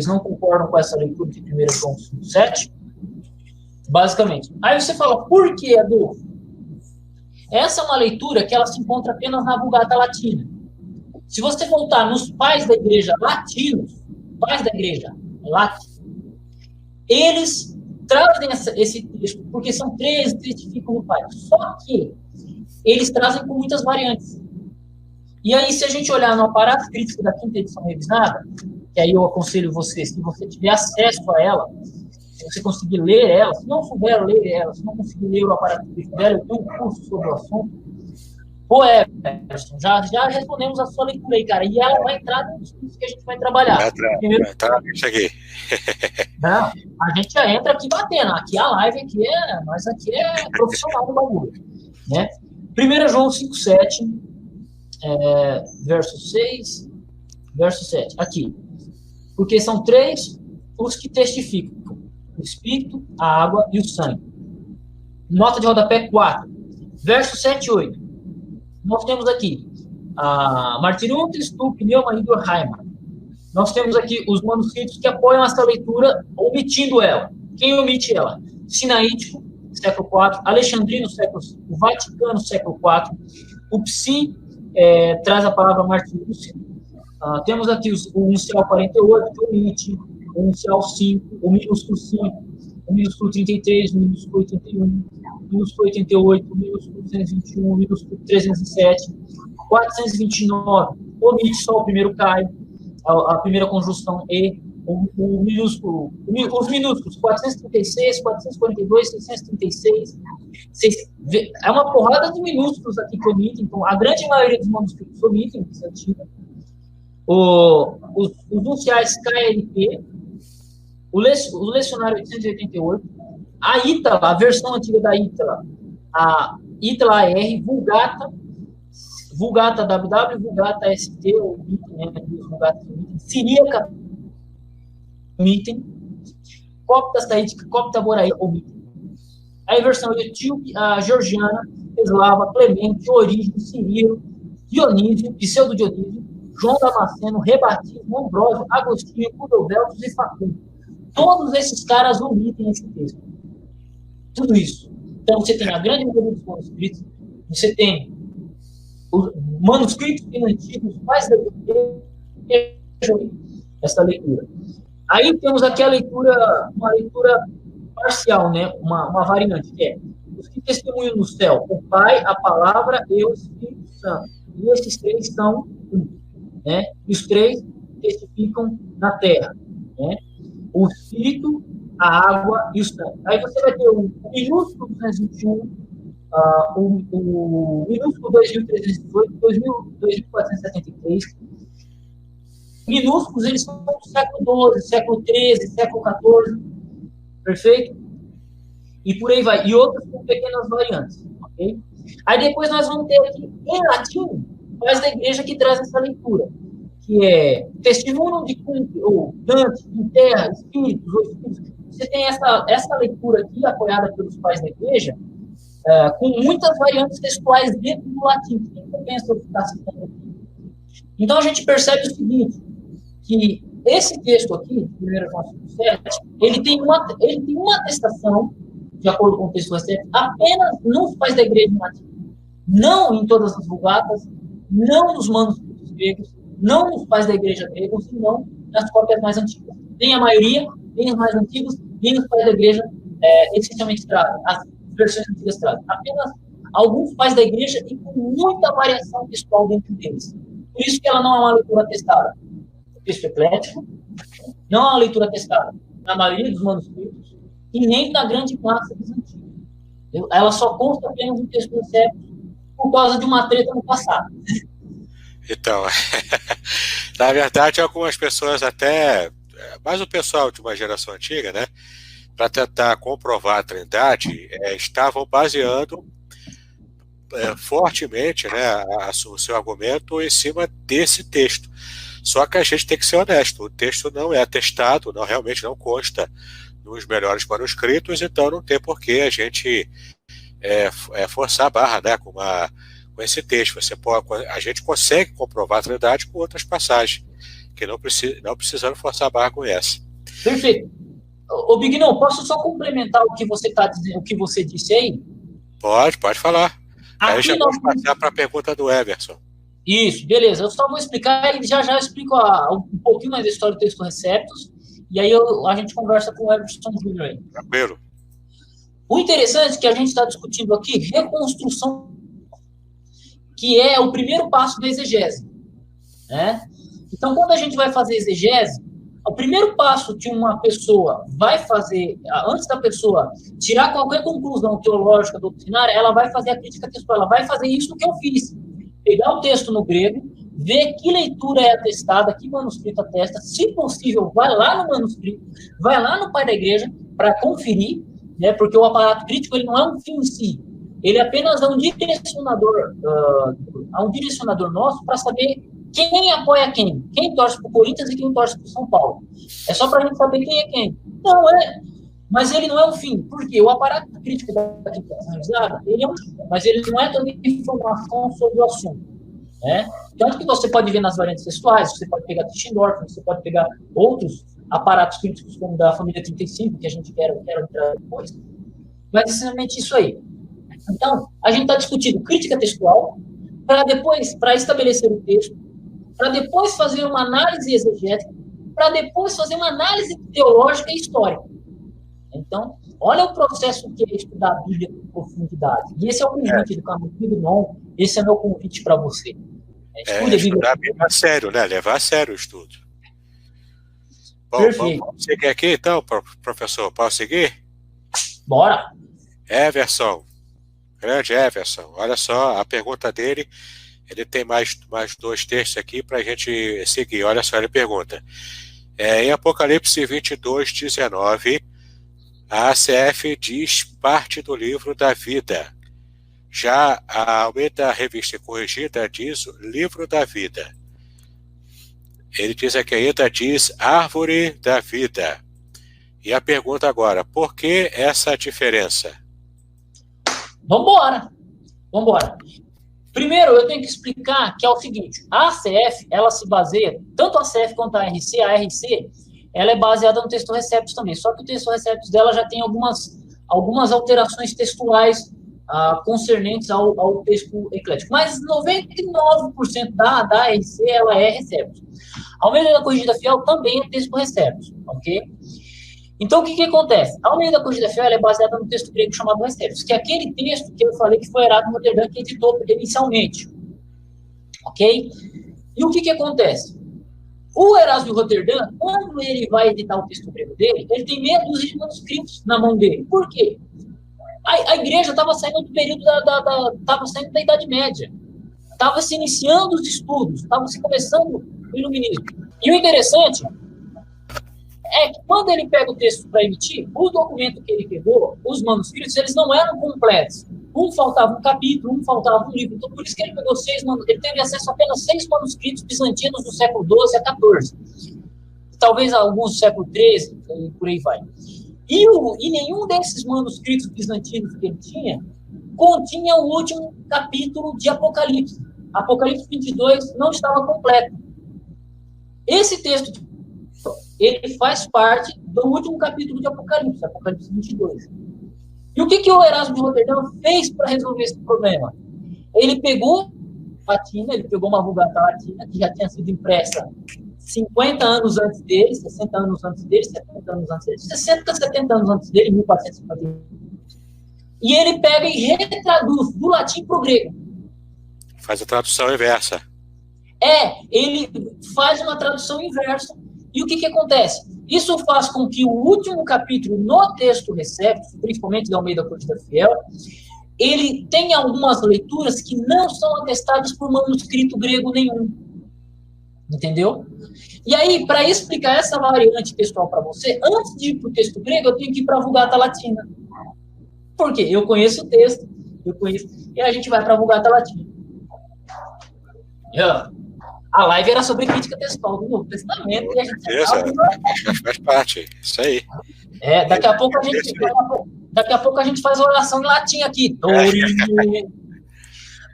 não concordam com essa leitura de 1 João 5,7, basicamente. Aí você fala, por que, Adolfo? Essa é uma leitura que ela se encontra apenas na Vulgata Latina. Se você voltar nos pais da igreja latinos, eles trazem esse texto, porque são 3 que testificam no pai. Só que eles trazem com muitas variantes. E aí, se a gente olhar no aparato crítico da quinta edição revisada, que aí eu aconselho você, se você tiver acesso a ela, se você conseguir ler ela, se não souber ler ela, se não conseguir ler o aparato crítico dela, eu tenho um curso sobre o assunto. Pô, Everson, já respondemos a sua leitura aí, cara, e ela vai entrar nos cursos que a gente vai trabalhar. Vai entrar, cheguei. Não, a gente já entra aqui batendo, aqui a live, nós aqui é profissional do bagulho, né? 1 João 5,7, verso 6, verso 7, aqui. Porque são 3 os que testificam: o Espírito, a água e o sangue. Nota de rodapé 4, verso 7 e 8. Nós temos aqui Martinum, Tristu, Pneuma e Durkheim. Nós temos aqui os manuscritos que apoiam essa leitura, omitindo ela. Quem omite ela? Sinaítico, século IV, Alexandrino, século V, o Vaticano, século IV, o Psi traz a palavra Martinúcio. Temos aqui o Uncial 48, que omite, o Uncial 5, o minúsculo 5, o minúsculo 33, o minúsculo 81, o minúsculo 88, o minúsculo 221, o minúsculo 307, 429, omite só o primeiro cai, a primeira conjunção E, os minúsculos 436, 442, 636, é uma porrada de minúsculos aqui que omitem, então a grande maioria dos manuscritos omitem esse antigo. Os unciais KLP, o lecionário 888, a Ítala, a versão antiga da Ítala, a Ítala AR, Vulgata WW, Vulgata ST, ou Vulgata Siríaca, omitem, Copta Saídica, Copta Boraí, omitem. Aí a versão etíope, a georgiana, eslava, Clemente, Orígeno, Cirilo, Dionísio, Pseudo Dionísio, João Damasceno, Rebatismo, Ambrósio, Agostinho, Cudoveltos e Facundo. Todos esses caras omitem esse texto. Tudo isso. Então, você tem a grande maioria dos manuscritos, você tem os manuscritos antigos, mais da essa leitura. Aí temos aqui uma leitura parcial, né? Uma variante, que é os que testemunham no céu, o Pai, a Palavra e o Espírito Santo. E esses 3 são um, né? E os 3 testificam na terra, né? O Espírito, a água e o sangue. Aí você vai ter o minúsculo 221, o minúsculo 2318, 2473. Minúsculos, eles são do século XII, século XIII, século XIV, perfeito? E por aí vai. E outros com pequenas variantes, ok? Aí depois nós vamos ter aqui, em latim, pais da igreja que traz essa leitura, que é testemunho de Kunkel, ou Dante, em terra, espíritos, ou espíritos. Você tem essa leitura aqui, apoiada pelos pais da igreja, com muitas variantes textuais dentro do latim, que nem pensa eu ficar citando aqui. Então a gente percebe o seguinte, que esse texto aqui, 1 João 5,7, ele tem uma atestação, de acordo com o texto recente, apenas nos pais da igreja em latim. Não em todas as vulgatas, não nos manuscritos gregos, não nos pais da igreja gregos, e não nas cópias mais antigas. Nem a maioria, nem os mais antigos, nem os pais da igreja essencialmente trazem, as versões antigas trazem. Apenas alguns pais da igreja e com muita variação textual dentro deles. Por isso que ela não é uma leitura atestada no texto eclético, não é uma leitura atestada na maioria dos manuscritos, e nem na grande massa dos antigos. Ela só consta apenas no texto do Receptus por causa de uma treta no passado. Então, na verdade, algumas pessoas até, mais o pessoal de uma geração antiga, né, para tentar comprovar a Trindade, estavam baseando fortemente, né, o seu argumento em cima desse texto. Só que a gente tem que ser honesto, o texto não é atestado, não, realmente não consta nos melhores manuscritos, então não tem por que a gente forçar a barra, né, com esse texto. A gente consegue comprovar a Trindade com outras passagens, que não precisando forçar a barra com essa. Perfeito. Ô Bignão, posso só complementar o que você está dizendo, o que você disse aí? Pode falar. Aí já vamos nós... passar para a pergunta do Everson. Isso, beleza. Eu só vou explicar e já explico um pouquinho mais da história do texto Receptus, e aí a gente conversa com o Everson Júnior aí. Tranquilo. O interessante é que a gente está discutindo aqui reconstrução, que é o primeiro passo da exegese, né? Então, quando a gente vai fazer exegese, o primeiro passo que uma pessoa vai fazer, antes da pessoa tirar qualquer conclusão teológica, doutrinária, ela vai fazer a crítica textual, ela vai fazer isso que eu fiz. Pegar o texto no grego, ver que leitura é atestada, que manuscrito atesta, se possível, vai lá no manuscrito, vai lá no pai da igreja para conferir, né, porque o aparato crítico ele não é um fim em si, ele apenas é um direcionador nosso para saber quem apoia quem torce para o Corinthians e quem torce para o São Paulo. É só para a gente saber quem é quem. Não é, mas ele não é um fim, porque o aparato crítico da criticação revisada, ele é um fim, mas ele não é toda informação sobre o assunto. Né? Tanto que você pode ver nas variantes textuais, você pode pegar Tischendorf, você pode pegar outros aparatos críticos como da família 35, que a gente quer entrar depois. Mas é essencialmente isso aí. Então, a gente está discutindo crítica textual para estabelecer o texto, para depois fazer uma análise exegética, para depois fazer uma análise teológica e histórica. Então, olha o processo que é estudar a Bíblia com profundidade. E esse é o convite do canal do Non, esse é meu convite para você. Estudar a Bíblia a sério, né? Levar a sério o estudo. Bom, vamos seguir aqui então, professor. Posso seguir? Bora. Everson, grande Everson, olha só a pergunta dele. Ele tem mais 2 textos aqui para a gente seguir. Olha só, ele pergunta. Em Apocalipse 22:19, a ACF diz parte do livro da vida. Já a Almeida Revista Corrigida diz livro da vida. Ele diz aqui ainda, diz árvore da vida. E a pergunta agora, por que essa diferença? Vambora. Primeiro, eu tenho que explicar que é o seguinte, a ACF, ela se baseia, tanto a ACF quanto a RC, ela é baseada no texto Receptus também, só que o texto Receptus dela já tem algumas alterações textuais concernentes ao texto eclético, mas 99% da RC, ela é Receptus. A Almeida da Corrigida Fiel também é texto Receptus, ok? Então, o que acontece? A Almeida da Corrigida Fiel é baseada no texto grego chamado Receptus, que é aquele texto que eu falei que foi Erasmo de Roterdã que editou inicialmente. Ok? E o que acontece? O Erasmo de Roterdã, quando ele vai editar o texto grego dele, ele tem meia dúzia de manuscritos na mão dele. Por quê? A igreja estava saindo do período estava saindo da Idade Média. Estava se iniciando os estudos, estava se começando o iluminismo. E o interessante é que quando ele pega o texto para emitir, o documento que ele pegou, os manuscritos, eles não eram completos. Um faltava um capítulo, um faltava um livro. Então, por isso que ele pegou ele teve acesso a apenas 6 manuscritos bizantinos do século XII a XIV. Talvez alguns do século XIII, e por aí vai. E nenhum desses manuscritos bizantinos que ele tinha continha o último capítulo de Apocalipse. Apocalipse 22 não estava completo. Esse texto ele faz parte do último capítulo de Apocalipse, Apocalipse 22. E o que o Erasmo de Roterdã fez para resolver esse problema? Ele pegou latina, ele pegou uma Vulgata latina, que já tinha sido impressa 50 anos antes dele, 60 anos antes dele, 70 anos antes dele, 60, 70 anos antes dele, 1450. E ele pega e retraduz do latim para o grego. Faz a tradução inversa. Ele faz uma tradução inversa. E o que acontece? Isso faz com que o último capítulo no texto recepto, principalmente da Almeida Corrigida Fiel, ele tenha algumas leituras que não são atestadas por manuscrito grego nenhum. Entendeu? E aí, para explicar essa variante textual para você, antes de ir para o texto grego, eu tenho que ir para a Vulgata Latina. Por quê? Eu conheço o texto, e a gente vai para a Vulgata Latina. A live era sobre crítica textual do Novo Testamento, e a gente faz parte, isso aí. Daqui a pouco a gente faz oração em latim aqui. Dorime,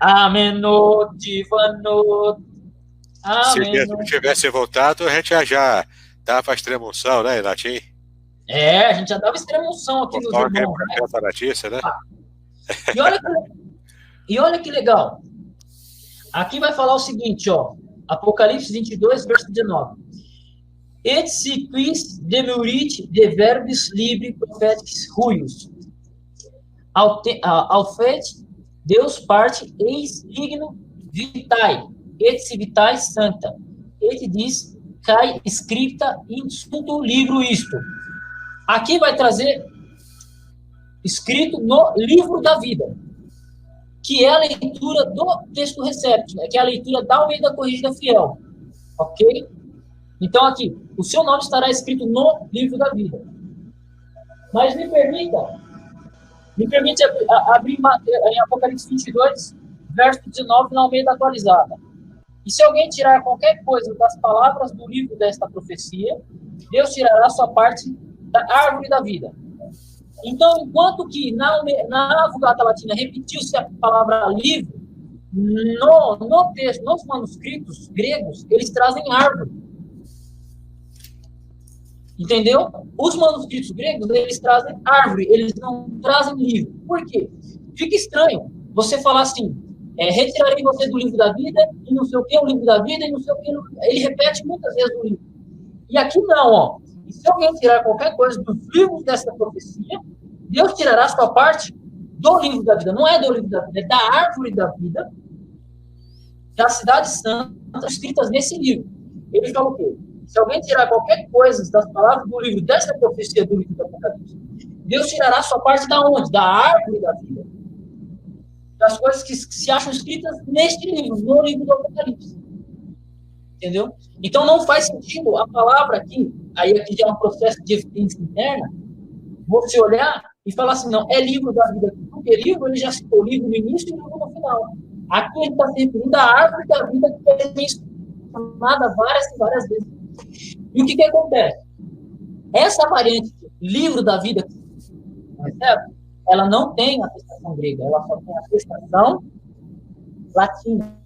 ameno, divano. Se Jesus tivesse voltado, a gente já dava a extrema-unção, né, em latim? A gente já dava extrema-unção aqui nos irmãos. Né? E olha que legal. Aqui vai falar o seguinte, ó. Apocalipse 22, verso 19. Et si quis demurit de verbis libri prophetis huius. Ao fet, Deus parte eis ligno vitae, et si vitae santa. Et diz, cai scripta in sunto livro isto. Aqui vai trazer escrito no livro da vida, que é a leitura do texto recepto, né? Que é a leitura da Almeida Corrigida Fiel. Ok? Então, aqui, o seu nome estará escrito no livro da vida. Mas me permite abrir em Apocalipse 22, verso 19, na Almeida atualizada. E se alguém tirar qualquer coisa das palavras do livro desta profecia, Deus tirará sua parte da árvore da vida. Então, enquanto que na Vulgata Latina repetiu-se a palavra livro, no texto, nos manuscritos gregos, eles trazem árvore. Entendeu? Os manuscritos gregos, eles trazem árvore, eles não trazem livro. Por quê? Fica estranho você falar assim, retirarei você do livro da vida, e não sei o que, o livro da vida, e não sei o que. Ele repete muitas vezes o livro. E aqui não, ó. E se alguém tirar qualquer coisa dos livros dessa profecia, Deus tirará sua parte do livro da vida. Não é do livro da vida, é da árvore da vida, da cidade santa, escritas nesse livro. Ele fala o quê? Se alguém tirar qualquer coisa das palavras do livro dessa profecia do livro do Apocalipse, Deus tirará sua parte da onde? Da árvore da vida. Das coisas que se acham escritas neste livro, no livro do Apocalipse. Entendeu? Então não faz sentido a palavra aqui, aí aqui já é um processo de evidência interna, você olhar e falar assim, não, é livro da vida. Porque livro, ele já citou livro no início e livro no final. Aqui ele está se referindo à árvore da vida que é mencionada várias e várias vezes. E o que acontece? Essa variante, livro da vida, ela não tem atestação grega, ela só tem atestação latina.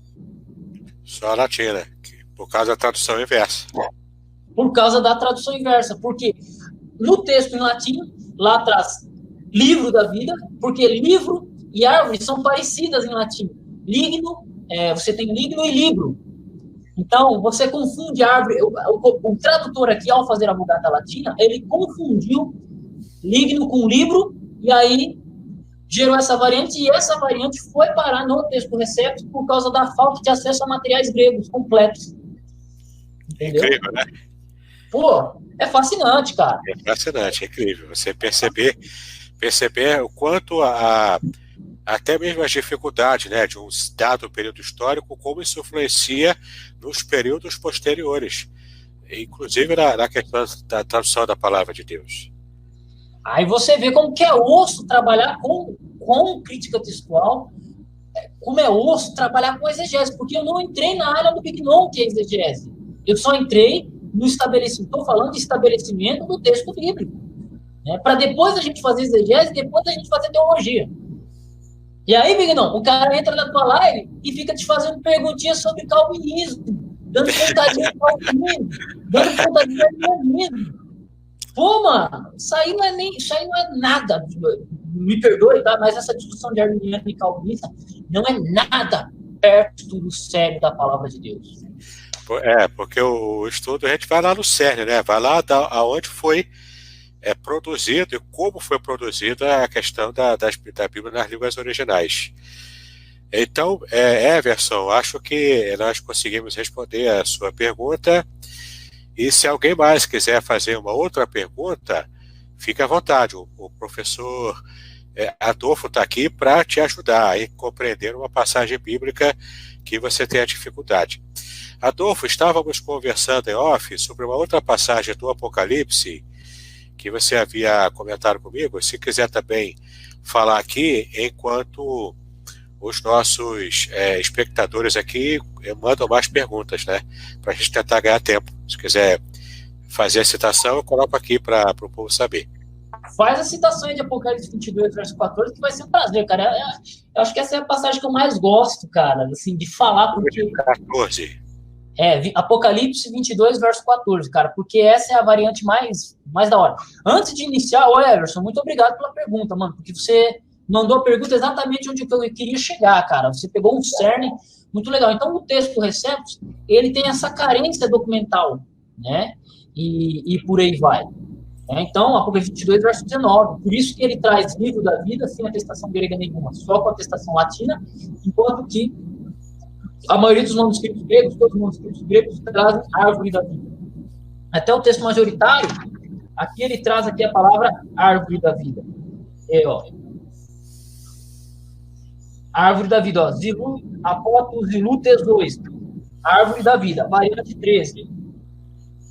Só latina, por causa da tradução inversa. Por causa da tradução inversa, porque no texto em latim, lá atrás, livro da vida, porque livro e árvore são parecidas em latim. Ligno, você tem ligno e libro. Então, você confunde árvore. O tradutor aqui, ao fazer a Vulgata Latina, ele confundiu ligno com livro, e aí gerou essa variante, e essa variante foi parar no texto recepto por causa da falta de acesso a materiais gregos completos. Entendeu? Incrível, né? Pô, é fascinante, cara. É fascinante, é incrível. Você perceber o quanto até mesmo as dificuldades, né, de um dado período histórico, como isso influencia nos períodos posteriores, inclusive na questão da tradução da palavra de Deus. Aí você vê como que é osso trabalhar com crítica textual, como é osso trabalhar com exegese, porque eu não entrei na área do que não é exegese. Eu só entrei no estabelecimento, estou falando de estabelecimento do texto bíblico, né, para depois a gente fazer exegese, depois a gente fazer teologia. E aí, Bignão, o cara entra na tua live e fica te fazendo perguntinhas sobre calvinismo, dando pontadinha de calvinismo, dando pontadinha de calvinismo. Pô, mano, isso aí não é nada. Me perdoe, tá? Mas essa discussão de arminiano e calvinista não é nada perto do sério da palavra de Deus. Porque o estudo, a gente vai lá no cerne, né? Vai lá aonde foi produzido e como foi produzida a questão da Bíblia nas línguas originais. Então, Everson, acho que nós conseguimos responder a sua pergunta E se alguém mais quiser fazer uma outra pergunta, fique à vontade. O professor Adolfo está aqui para te ajudar a compreender uma passagem bíblica que você tenha dificuldade. Adolfo, estávamos conversando em off sobre uma outra passagem do Apocalipse que você havia comentado comigo. Se quiser também falar aqui, enquanto os nossos espectadores aqui mandam mais perguntas, né? Para a gente tentar ganhar tempo. Se quiser fazer a citação, eu coloco aqui para o povo saber. Faz a citação aí de Apocalipse 22, verso 14, que vai ser um prazer, cara. Eu acho que essa é a passagem que eu mais gosto, cara, assim, de falar, porque... 14. Apocalipse 22, verso 14, cara, porque essa é a variante mais da hora. Antes de iniciar, ô Everson, muito obrigado pela pergunta, mano, porque você mandou a pergunta exatamente onde eu queria chegar, cara. Você pegou um cerne muito legal. Então, o texto Receptos, ele tem essa carência documental, né? E por aí vai. Então, Apocalipse 22, verso 19. Por isso que ele traz livro da vida sem atestação grega nenhuma, só com atestação latina, enquanto que a maioria dos manuscritos gregos, todos os manuscritos gregos, trazem árvore da vida. Até o texto majoritário, aqui ele traz aqui a palavra árvore da vida. Árvore da vida, ó. Zilu, apoto, zilu, tesois. Árvore da vida. Variante 13.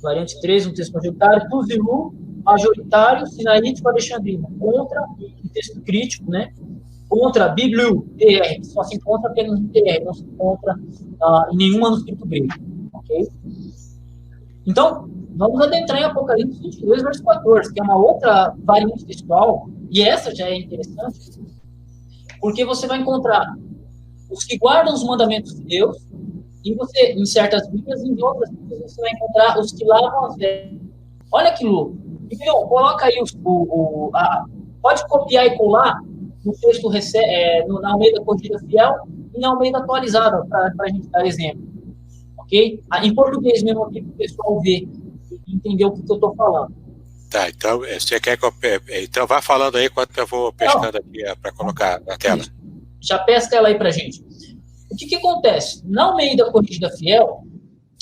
Variante 13, um texto majoritário. Tu, zilu, majoritário, sinaítico, alexandrino. Contra, um texto crítico, né? Contra Bibliu, TR, que só se encontra apenas no TR, não se encontra em nenhum manuscrito grego. Ok? Então, vamos adentrar em Apocalipse 22, verso 14, que é uma outra variante textual, e essa já é interessante, porque você vai encontrar os que guardam os mandamentos de Deus, e você, em certas Bíblias, em outras Bíblias, você vai encontrar os que lavam as vestes. Olha que louco. Então, coloca aí pode copiar e colar no texto, na Almeida Corrigida Fiel e na Almeida Atualizada, para a gente dar exemplo. Ok? Em português mesmo aqui, para o pessoal ver e entender o que eu estou falando. Tá, então você quer que eu... Então vá falando aí enquanto eu vou pescando aqui para colocar na tela. Já pesca ela aí para a gente. O que acontece? Na Almeida Corrigida Fiel,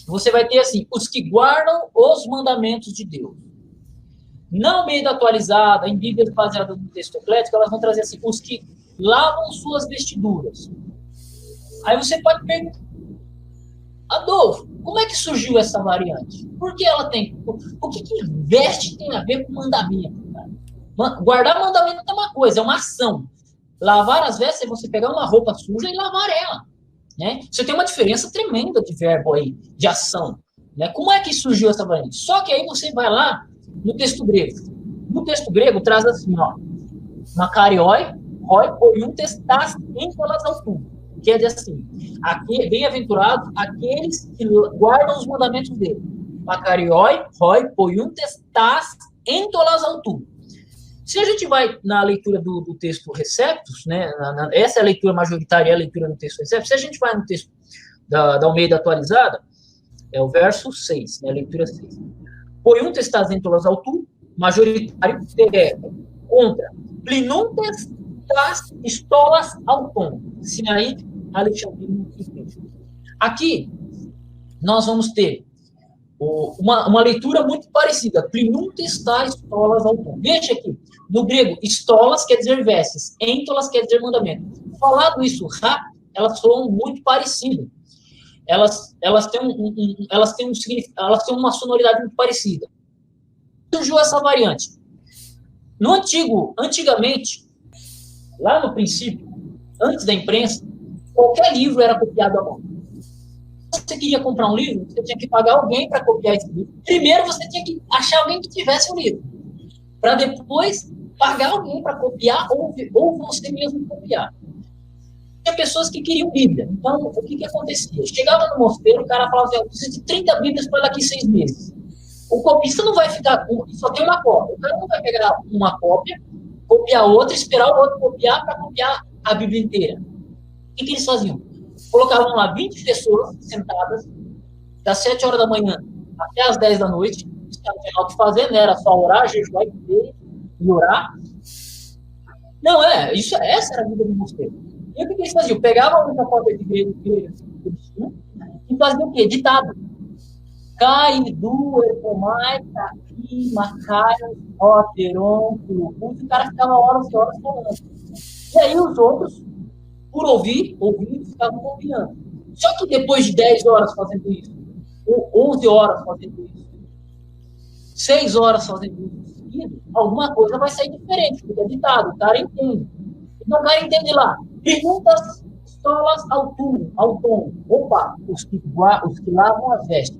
você vai ter assim, os que guardam os mandamentos de Deus. Na Almeida Atualizada, em Bíblias baseadas no texto eclético, elas vão trazer assim, os que lavam suas vestiduras. Aí você pode perguntar, Adolfo, como é que surgiu essa variante? Por que ela tem? O que veste tem a ver com mandamento? Cara? Guardar mandamento é uma coisa, é uma ação. Lavar as vestes é você pegar uma roupa suja e lavar ela. Né? Você tem uma diferença tremenda de verbo aí, de ação. Né? Como é que surgiu essa variante? Só que aí você vai lá no texto grego. No texto grego traz assim, ó, Macarioi, roi, poiuntes, tas, encolas ao tubo. Quer dizer assim, bem-aventurados aqueles que guardam os mandamentos dele. Macarioi, roi, poiuntes, tas, entolas ao tubo. Se a gente vai na leitura do texto Receptos, né, essa é a leitura majoritária, é a leitura do texto Receptos, se a gente vai no texto da Almeida Atualizada, é o verso 6, né, a leitura 6. Poiuntes tas entolas autu, majoritário, contra plinuntes tas estolas auton, Sinaí, Alexandrino e Crítico. Aqui, nós vamos ter uma leitura muito parecida, plinuntes tas estolas auton. Veja aqui, no grego, estolas quer dizer vestes, entolas quer dizer mandamento. Falado isso rápido, elas soam muito parecidas. Elas têm uma sonoridade muito parecida. Surgiu essa variante. Antigamente, lá no princípio, antes da imprensa, qualquer livro era copiado à mão. Se você queria comprar um livro, você tinha que pagar alguém para copiar esse livro. Primeiro, você tinha que achar alguém que tivesse o livro, para depois pagar alguém para copiar ou você mesmo copiar. Tinha pessoas que queriam Bíblia. Então, o que acontecia? Chegava no mosteiro, o cara falava assim, eu preciso de 30 Bíblias para daqui 6 meses. O copista não vai ficar, só tem uma cópia. O cara não vai pegar uma cópia, copiar outra, esperar o outro copiar para copiar a Bíblia inteira. O que eles faziam? Colocavam lá 20 pessoas sentadas, das 7 horas da manhã até as 10 da noite, não tinha o que fazer, né? Era só orar, jejuar e orar. Não, essa era a vida do mosteiro. E o que eles faziam? Pegavam uma cópia de grego e faziam o quê? Ditado. Caidu, Epomai, Taqui, Macaios, Oteron, Curupus, e o cara ficava horas e horas falando. E aí os outros, por ouvir, ficavam copiando. Só que depois de 10 horas fazendo isso, ou 11 horas fazendo isso, 6 horas fazendo isso, alguma coisa vai sair diferente, porque é ditado, o cara entende. Então o cara entende lá, perguntas pistolas ao tom. Opa, os que lavam as vestes.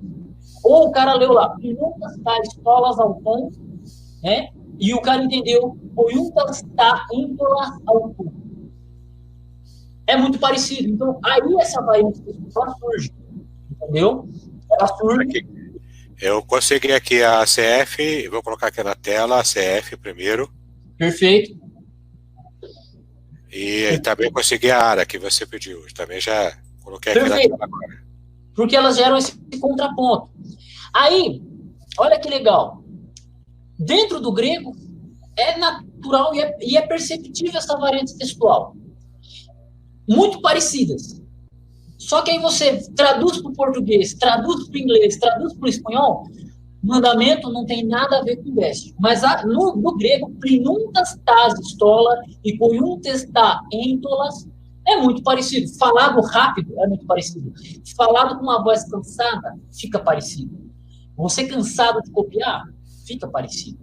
Ou o cara leu lá, perguntas pistolas ao tom, né? E o cara entendeu, perguntas índolas ao tom. É muito parecido. Então, aí essa variante textual surge. Entendeu? Ela surge. Aqui. Eu consegui aqui a ACF, vou colocar aqui na tela a ACF primeiro. Perfeito. E também consegui a ARA que você pediu. Também já coloquei aqui Perfeito. na tela agora. Porque elas geram esse contraponto. Aí, olha que legal. Dentro do grego, é natural e é perceptível essa variante textual. Muito parecidas. Só que aí você traduz para o português, traduz para o inglês, traduz para o espanhol, mandamento não tem nada a ver com veste. Mas no grego, prinuntas tas estola e coiuntes ta entolas é muito parecido. Falado rápido é muito parecido. Falado com uma voz cansada, fica parecido. Você cansado de copiar, fica parecido.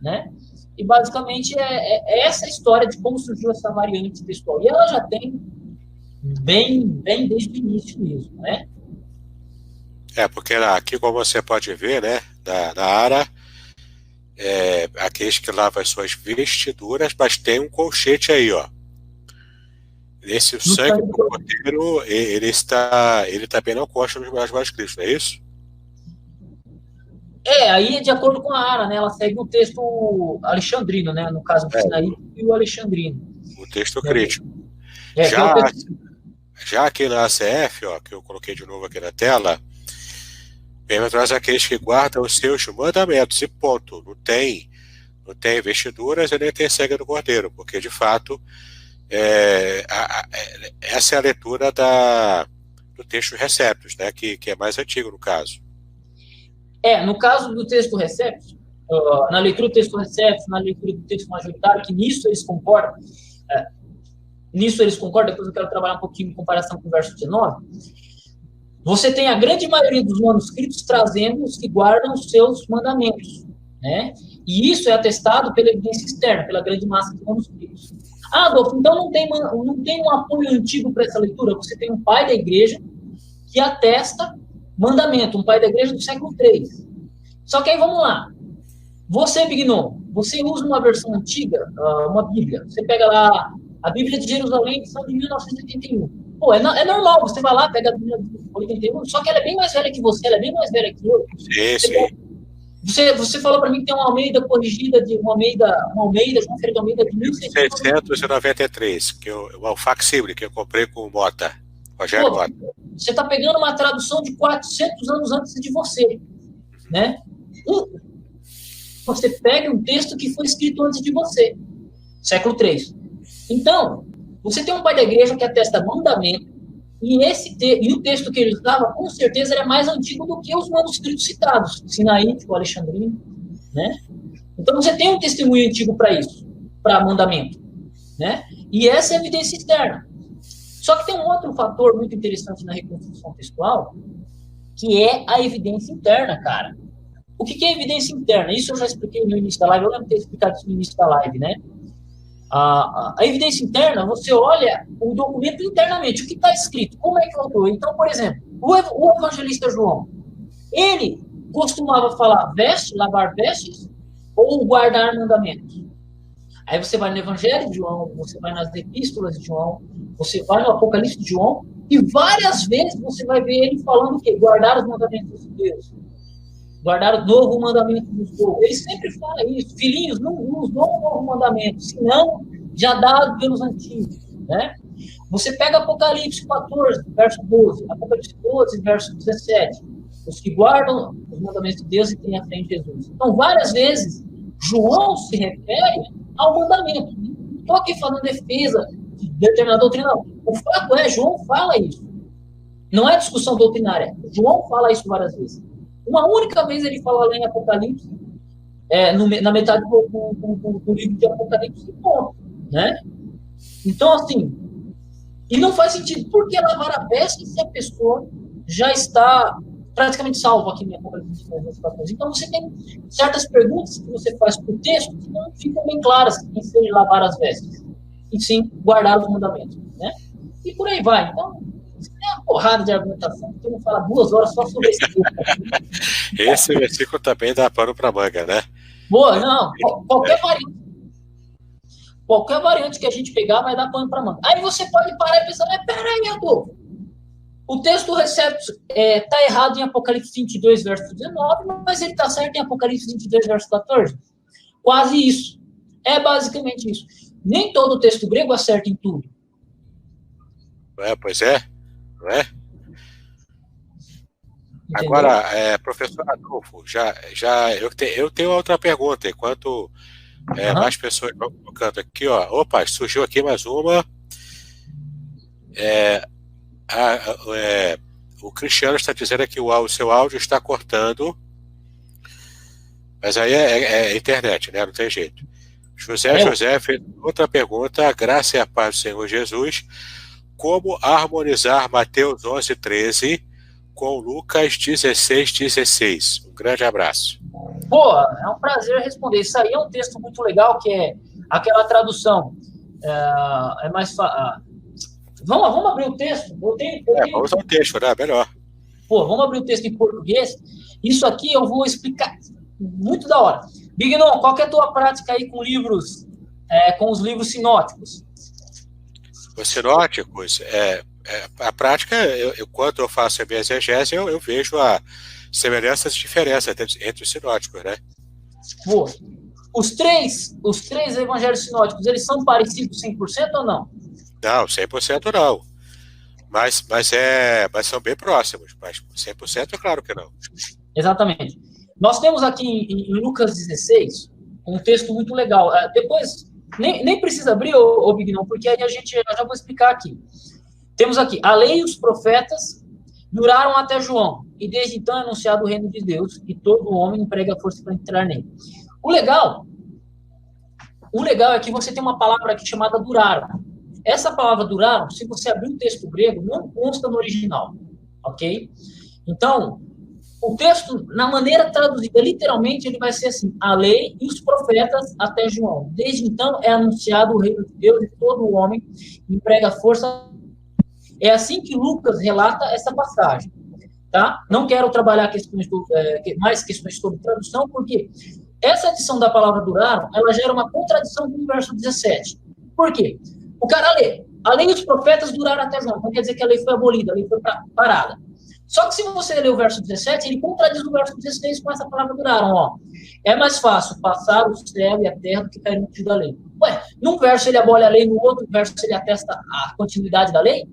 Né? E basicamente é essa história de como surgiu essa variante textual. E ela já tem bem desde o início mesmo, né? Porque aqui, como você pode ver, né, na ARA, aqueles que lavam as suas vestiduras, mas tem um colchete aí, ó. Esse sangue do cordeiro, ele também não consta nos manuscritos, não é isso? Aí é de acordo com a ARA, né? Ela segue o texto alexandrino, né? No caso do Sinaí e o alexandrino. O texto crítico. Já aqui na ACF, ó, que eu coloquei de novo aqui na tela, traz aqueles que guardam os seus mandamentos, e ponto. Não tem vestiduras e nem tem sangue do cordeiro, porque de fato essa é a leitura do texto Receptus, né, que é mais antigo no caso. No caso do texto Receptus, na leitura do texto Receptus, na leitura do texto majoritário, que nisso eles concordam, depois eu quero trabalhar um pouquinho em comparação com o verso 19, você tem a grande maioria dos manuscritos trazendo os que guardam os seus mandamentos, né? E isso é atestado pela evidência externa, pela grande massa de manuscritos. Adolfo, então não tem um apoio antigo para essa leitura? Você tem um pai da igreja que atesta mandamento, um pai da igreja do século III. Só que aí vamos lá. Você, Bignon, você usa uma versão antiga, uma Bíblia. Você pega lá a Bíblia de Jerusalém, edição de 1981. Pô, é normal, você vai lá, pega a Bíblia de 81, só que ela é bem mais velha que você, ela é bem mais velha que eu. Você falou para mim que tem uma Almeida corrigida, João Ferreira de Almeida de 1693, que o facsímile que eu comprei com o Mota, Rogério Mota. Você está pegando uma tradução de 400 anos antes de você, né? Você pega um texto que foi escrito antes de você, século III. Então, você tem um pai da igreja que atesta mandamento, e o texto que ele usava, com certeza, era mais antigo do que os manuscritos citados, Sinaítico, Alexandrino, né? Então, você tem um testemunho antigo para isso, para mandamento, né? E essa é a evidência externa. Só que tem um outro fator muito interessante na reconstrução textual, que é a evidência interna, cara. O que é evidência interna? Isso eu já expliquei no início da live, eu lembro de ter explicado isso no início da live, né? A evidência interna, você olha o documento internamente, o que está escrito, como é que eu estou. Então, por exemplo, o evangelista João, ele costumava falar lavar vestes ou guardar mandamentos. Aí você vai no Evangelho de João, você vai nas Epístolas de João, você vai no Apocalipse de João, e várias vezes você vai ver ele falando o quê? Guardar os mandamentos de Deus. Guardar o novo mandamento dos povos. Ele sempre fala isso. Filhinhos, não nos dão um novo mandamento, senão já dado pelos antigos, né? Você pega Apocalipse 14, verso 12, Apocalipse 12, verso 17. Os que guardam os mandamentos de Deus e têm a fé em Jesus. Então, várias vezes, João se refere ao mandamento. Não estou aqui falando defesa de determinada doutrina, não. O fato João fala isso. Não é discussão doutrinária. João fala isso várias vezes. Uma única vez ele fala lá em Apocalipse, na metade do livro de Apocalipse, ponto, né? Então, assim, e não faz sentido. Por que lavar a veste se a pessoa já está praticamente salva aqui em Apocalipse 14? Então, você tem certas perguntas que você faz para o texto que não ficam bem claras em ser lavar as vestes, e sim guardar os mandamentos, né? E por aí vai. Então, tem uma porrada de argumentação, que eu vou falar 2 horas só sobre esse texto. Esse versículo também dá pano para manga, né? Boa, não, qualquer variante que a gente pegar vai dar pano para manga. Aí você pode parar e pensar, mas peraí, Adolfo, o texto está errado em Apocalipse 22, verso 19, mas ele está certo em Apocalipse 22, verso 14. Quase isso. É basicamente isso. Nem todo o texto grego acerta em tudo. Pois é, não é? Entendeu? Agora, professor Adolfo, eu tenho outra pergunta, enquanto mais pessoas vão colocando aqui, ó. Opa, surgiu aqui mais uma. O Cristiano está dizendo que o seu áudio está cortando, mas aí é internet, né? Não tem jeito. José fez outra pergunta, graça e a paz do Senhor Jesus, como harmonizar Mateus 11:13 com Lucas 16:16? Um grande abraço. Pô, é um prazer responder. Isso aí é um texto muito legal, que é aquela tradução. É mais fácil. Vamos abrir o texto? Vamos ao texto, né? Melhor. Pô, vamos abrir o texto em português. Isso aqui eu vou explicar muito da hora. Bignon, qual que é a tua prática aí com livros, com os livros sinóticos? Os sinóticos, a prática, quando eu faço a minha exegese, eu vejo a semelhanças e diferenças entre os sinóticos, né? Pô, os três evangelhos sinóticos, eles são parecidos 100% ou não? Não, 100% não. Mas são bem próximos. Mas 100% é claro que não. Exatamente. Nós temos aqui em Lucas 16 um texto muito legal. Depois, nem precisa abrir, ô Bignon, porque aí eu já vou explicar aqui. Temos aqui, a lei e os profetas duraram até João, e desde então é anunciado o reino de Deus, e todo homem emprega força para entrar nele. O legal é que você tem uma palavra aqui chamada duraram. Essa palavra duraram, se você abrir o texto grego, não consta no original, ok? Então, o texto, na maneira traduzida, literalmente, ele vai ser assim, a lei e os profetas até João. Desde então é anunciado o reino de Deus, e todo homem emprega força. É assim que Lucas relata essa passagem, tá? Não quero trabalhar mais questões sobre tradução, porque essa adição da palavra duraram, ela gera uma contradição com o verso 17. Por quê? O cara lê, a lei e os profetas duraram até João, então quer dizer que a lei foi abolida, a lei foi parada. Só que se você ler o verso 17, ele contradiz o verso 16 com essa palavra duraram, ó. É mais fácil passar o céu e a terra do que cair no tiro da lei. Ué, num verso ele abole a lei, no outro verso ele atesta a continuidade da lei?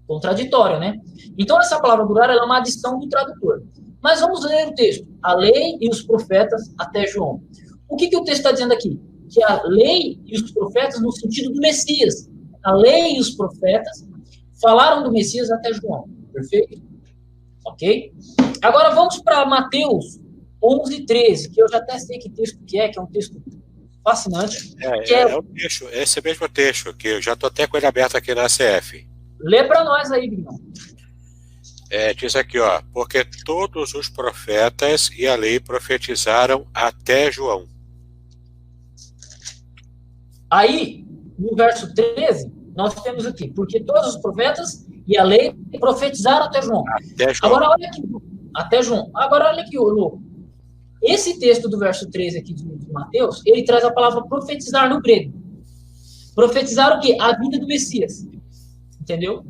Contraditório, né? Então, essa palavra durar é uma adição do tradutor. Mas vamos ler o texto. A lei e os profetas até João. O que o texto está dizendo aqui? Que a lei e os profetas no sentido do Messias. A lei e os profetas falaram do Messias até João. Perfeito? Ok? Agora vamos para Mateus 11:13, que eu já até sei que texto que é um texto fascinante. É um texto, esse mesmo texto, que eu já estou até com ele aberto aqui na CF. Lê para nós aí, Bignon. Diz aqui, ó, porque todos os profetas e a lei profetizaram até João. Aí, no verso 13, nós temos aqui, porque todos os profetas e a lei profetizaram até João. Agora, olha aqui, até João. Agora, olha aqui, Lu. Esse texto do verso 13 aqui de Mateus, ele traz a palavra profetizar no grego. Profetizar o quê? A vida do Messias. Entendeu?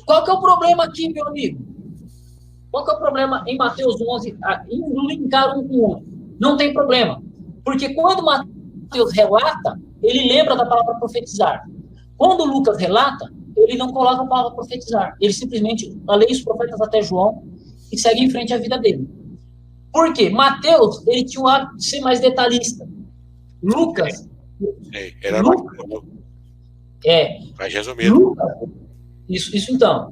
Qual que é o problema aqui, meu amigo? Qual que é o problema em Mateus 11, linkar um com o outro? Não tem problema. Porque quando Mateus relata, ele lembra da palavra profetizar. Quando Lucas relata, ele não coloca a palavra profetizar. Ele simplesmente lê os profetas até João e segue em frente à vida dele. Por quê? Mateus, ele tinha o hábito de ser mais detalhista. Lucas... Era Lucas, mais resumido. Lucas, isso então.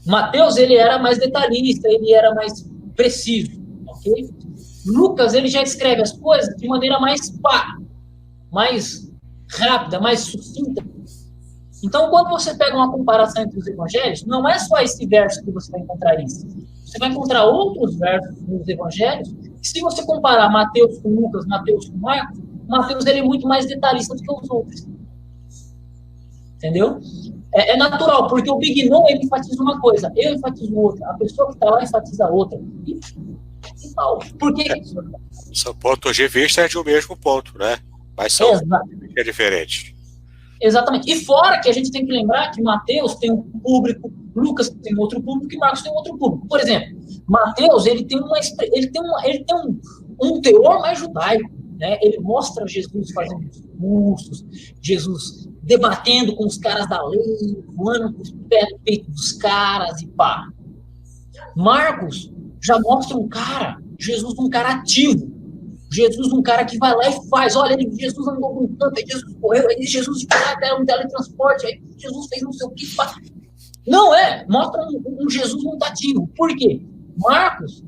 Mateus, ele era mais detalhista, ele era mais preciso, ok? Lucas, ele já escreve as coisas de maneira mais rápida, mais sucinta. Então, quando você pega uma comparação entre os evangelhos, não é só esse verso que você vai encontrar isso. Você vai encontrar outros versos nos evangelhos, que se você comparar Mateus com Lucas, Mateus com Marcos, Mateus ele é muito mais detalhista do que os outros. Entendeu? É natural, porque o Big No, ele enfatiza uma coisa, eu enfatizo outra, a pessoa que está lá enfatiza outra. E tal. Porque... São pontos de vista de um mesmo ponto, né? Mas são diferentes. Exatamente. E fora que a gente tem que lembrar que Mateus tem um público, Lucas tem outro público e Marcos tem outro público. Por exemplo, Mateus, ele tem um teor mais judaico, né? Ele mostra Jesus fazendo discursos, Jesus debatendo com os caras da lei, voando com os pés no peito dos caras e pá. Marcos já mostra Jesus um cara ativo, Jesus um cara que vai lá e faz, olha, Jesus andou com tanto, aí Jesus correu, aí Jesus era um teletransporte, aí Jesus fez não sei o que, pá. Não mostra um Jesus muito ativo. Por quê? Marcos,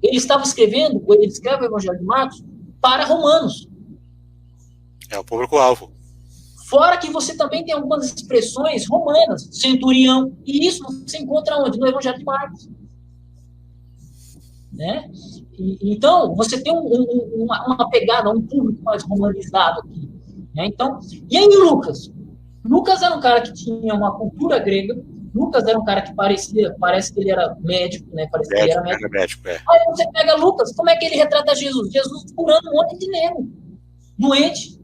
ele escreve o Evangelho de Marcos para romanos. É o público-alvo. Fora que você também tem algumas expressões romanas, centurião, e isso você encontra onde? No Evangelho de Marcos. Né? Então, você tem uma pegada, um público mais romanizado aqui. Né? Então, e aí Lucas? Lucas era um cara que tinha uma cultura grega, Lucas era um cara que parece que ele era médico, né? Parece que ele era médico. Aí você pega Lucas, como é que ele retrata Jesus? Jesus curando um monte de nego, doente.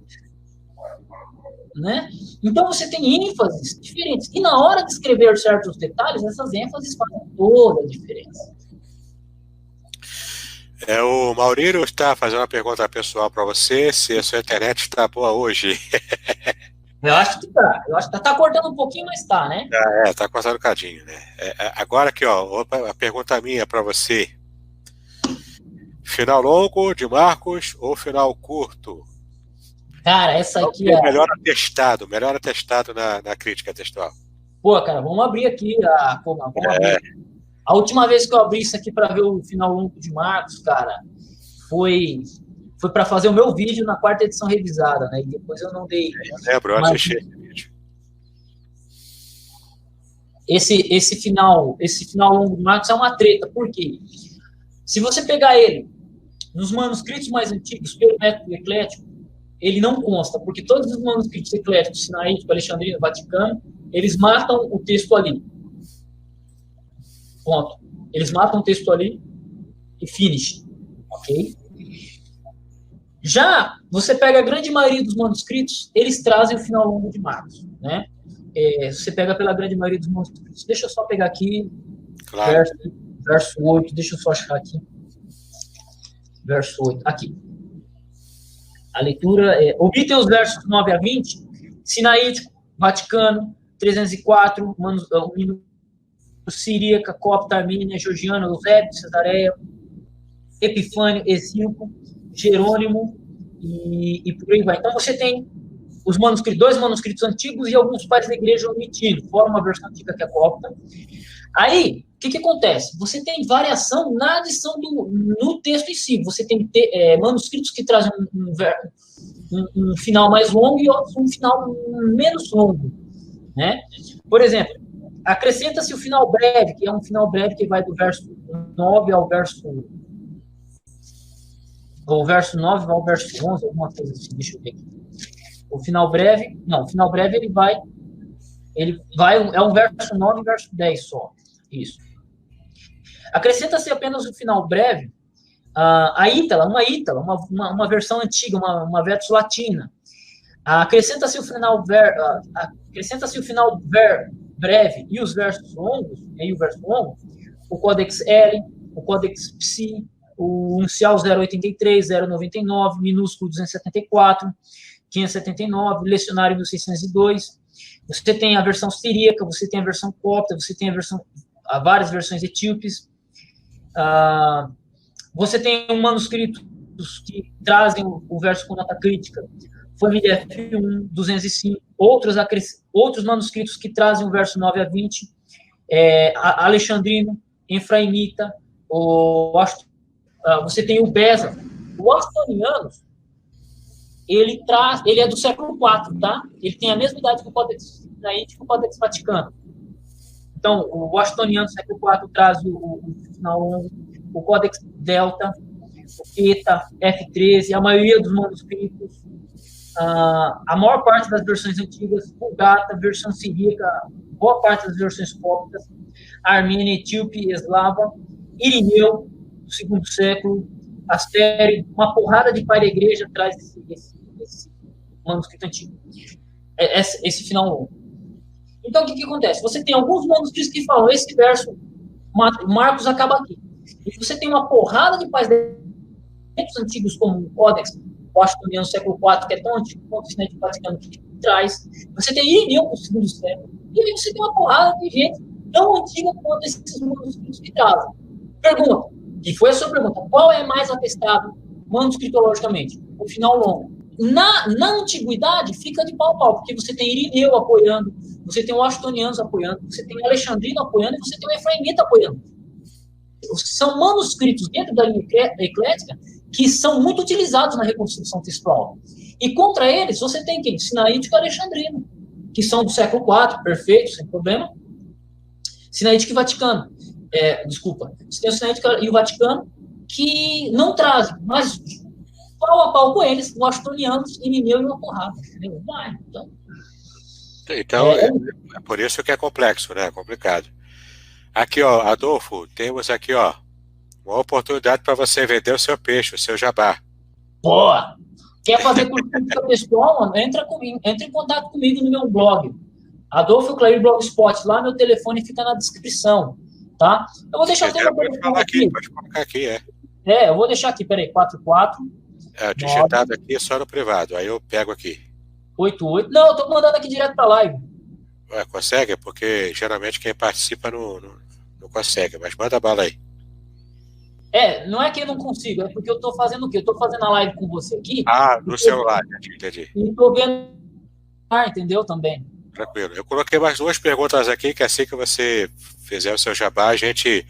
Né? Então você tem ênfases diferentes. E na hora de escrever certos detalhes, essas ênfases fazem toda a diferença. O Maurílio está fazendo uma pergunta pessoal para você, se a sua internet está boa hoje. Eu acho que tá. Eu acho que tá cortando um pouquinho, mas tá, né? Tá cortando um cadinho, né? Agora aqui, ó, a pergunta minha para você. Final longo de Marcos ou final curto? Cara, essa aqui é melhor atestado na crítica textual. Pô, cara, vamos abrir aqui abrir. A última vez que eu abri isso aqui para ver o final longo de Marcos, cara, foi para fazer o meu vídeo na 4ª edição revisada, né? E depois eu não dei. Eu lembro, eu assisti esse vídeo. Esse final longo de Marcos é uma treta, por quê? Se você pegar ele nos manuscritos mais antigos, pelo método eclético, ele não consta, porque todos os manuscritos ecléticos, sinaítico, alexandrino, vaticano, eles matam o texto ali. Ponto. Eles matam o texto ali e finish. Ok? Já você pega a grande maioria dos manuscritos, eles trazem o final longo de Marcos, né? Você pega pela grande maioria dos manuscritos. Deixa eu só pegar aqui, claro. verso 8, deixa eu só achar aqui. Verso 8, aqui. A leitura omitem os versos 9 a 20, Sinaítico, Vaticano, 304, Siríaca, Copta, Armênia, Georgiana, Eusébio, Cesareia, Epifânio, Exílco, Jerônimo e por aí vai. Então você tem dois manuscritos antigos e alguns pais da igreja omitindo, fora uma versão antiga que é a Copta. Aí, o que acontece? Você tem variação na adição no texto em si. Você tem manuscritos que trazem um final mais longo e outros um final menos longo. Né? Por exemplo, acrescenta-se o final breve, que é um final breve que vai do verso 9 ao verso... O verso 9 ao verso 11, alguma coisa assim, deixa eu ver aqui. O final breve é um verso 9 e verso 10 só. Isso. Acrescenta-se apenas o final breve, uma versão antiga, uma verso latina. Acrescenta-se o final breve e os versos longos, e o verso longo, o Codex L, o Codex Psi, o Uncial 083, 099, minúsculo 274, 579, lecionário 1602. Você tem a versão siríaca, você tem a versão copta, você tem várias versões etíopes. Você tem manuscritos que trazem o verso com nota crítica, família F1, 205, outros manuscritos que trazem o verso 9 a 20, Alexandrino, Efraimita, você tem o Beza. O Astonianos, ele é do século IV, tá? Ele tem a mesma idade que o Codex Sinaítico e o Codex Vaticano. Então, o Washingtoniano do século IV traz o final longo, o Codex Delta, o Queta, F13, a maioria dos manuscritos, a maior parte das versões antigas, Vulgata, versão siríaca, boa parte das versões cópicas, Armênia, Etíope, Eslava, Irineu, do segundo século, Astério, uma porrada de pai da igreja traz esse manuscrito antigo, esse final longo. Então, o que acontece? Você tem alguns manuscritos que falam, esse verso, Marcos acaba aqui. E você tem uma porrada de pais antigos, como o Códex Washingtoniano do século IV, que é tão antigo quanto o Sinético Vaticano, que traz. Você tem Irineu do segundo século. E aí você tem uma porrada de gente tão antiga quanto esses manuscritos que trazem. Pergunta, que foi a sua pergunta, qual é mais atestado manuscritologicamente? O final longo. Na antiguidade, fica de pau a pau, porque você tem Irineu apoiando, você tem o Washingtonianos apoiando, você tem o Alexandrino apoiando e você tem o Efraimita apoiando. São manuscritos dentro da linha eclética que são muito utilizados na reconstrução textual. E contra eles, você tem quem? Sinaítico e Alexandrino, que são do século IV, perfeito, sem problema. Sinaítico e Vaticano. Desculpa. Você tem o Sinaítico e o Vaticano que não trazem, mas pau a pau com eles, o Washingtonianos, Irineu e uma porrada. Então é por isso que é complexo, né? É complicado. Aqui, ó, Adolfo, temos aqui, ó, uma oportunidade para você vender o seu peixe, o seu jabá. Boa! Quer fazer curso pessoal, mano? Entra em contato comigo no meu blog. Adolfo Clair Blogspot. Lá meu telefone fica na descrição, tá? Eu vou deixar até meu telefone aqui. Pode colocar aqui, eu vou deixar aqui, peraí, 44. Digitado aqui só no privado, aí eu pego aqui. 88. Não, eu tô mandando aqui direto pra live. Consegue? Porque geralmente quem participa não consegue, mas manda bala aí. Não é que eu não consigo, é porque eu tô fazendo o quê? Eu tô fazendo a live com você aqui. No celular, entendi. E tô vendo, entendeu? Também. Tranquilo. Eu coloquei mais 2 perguntas aqui, que assim que você fizer o seu jabá, a gente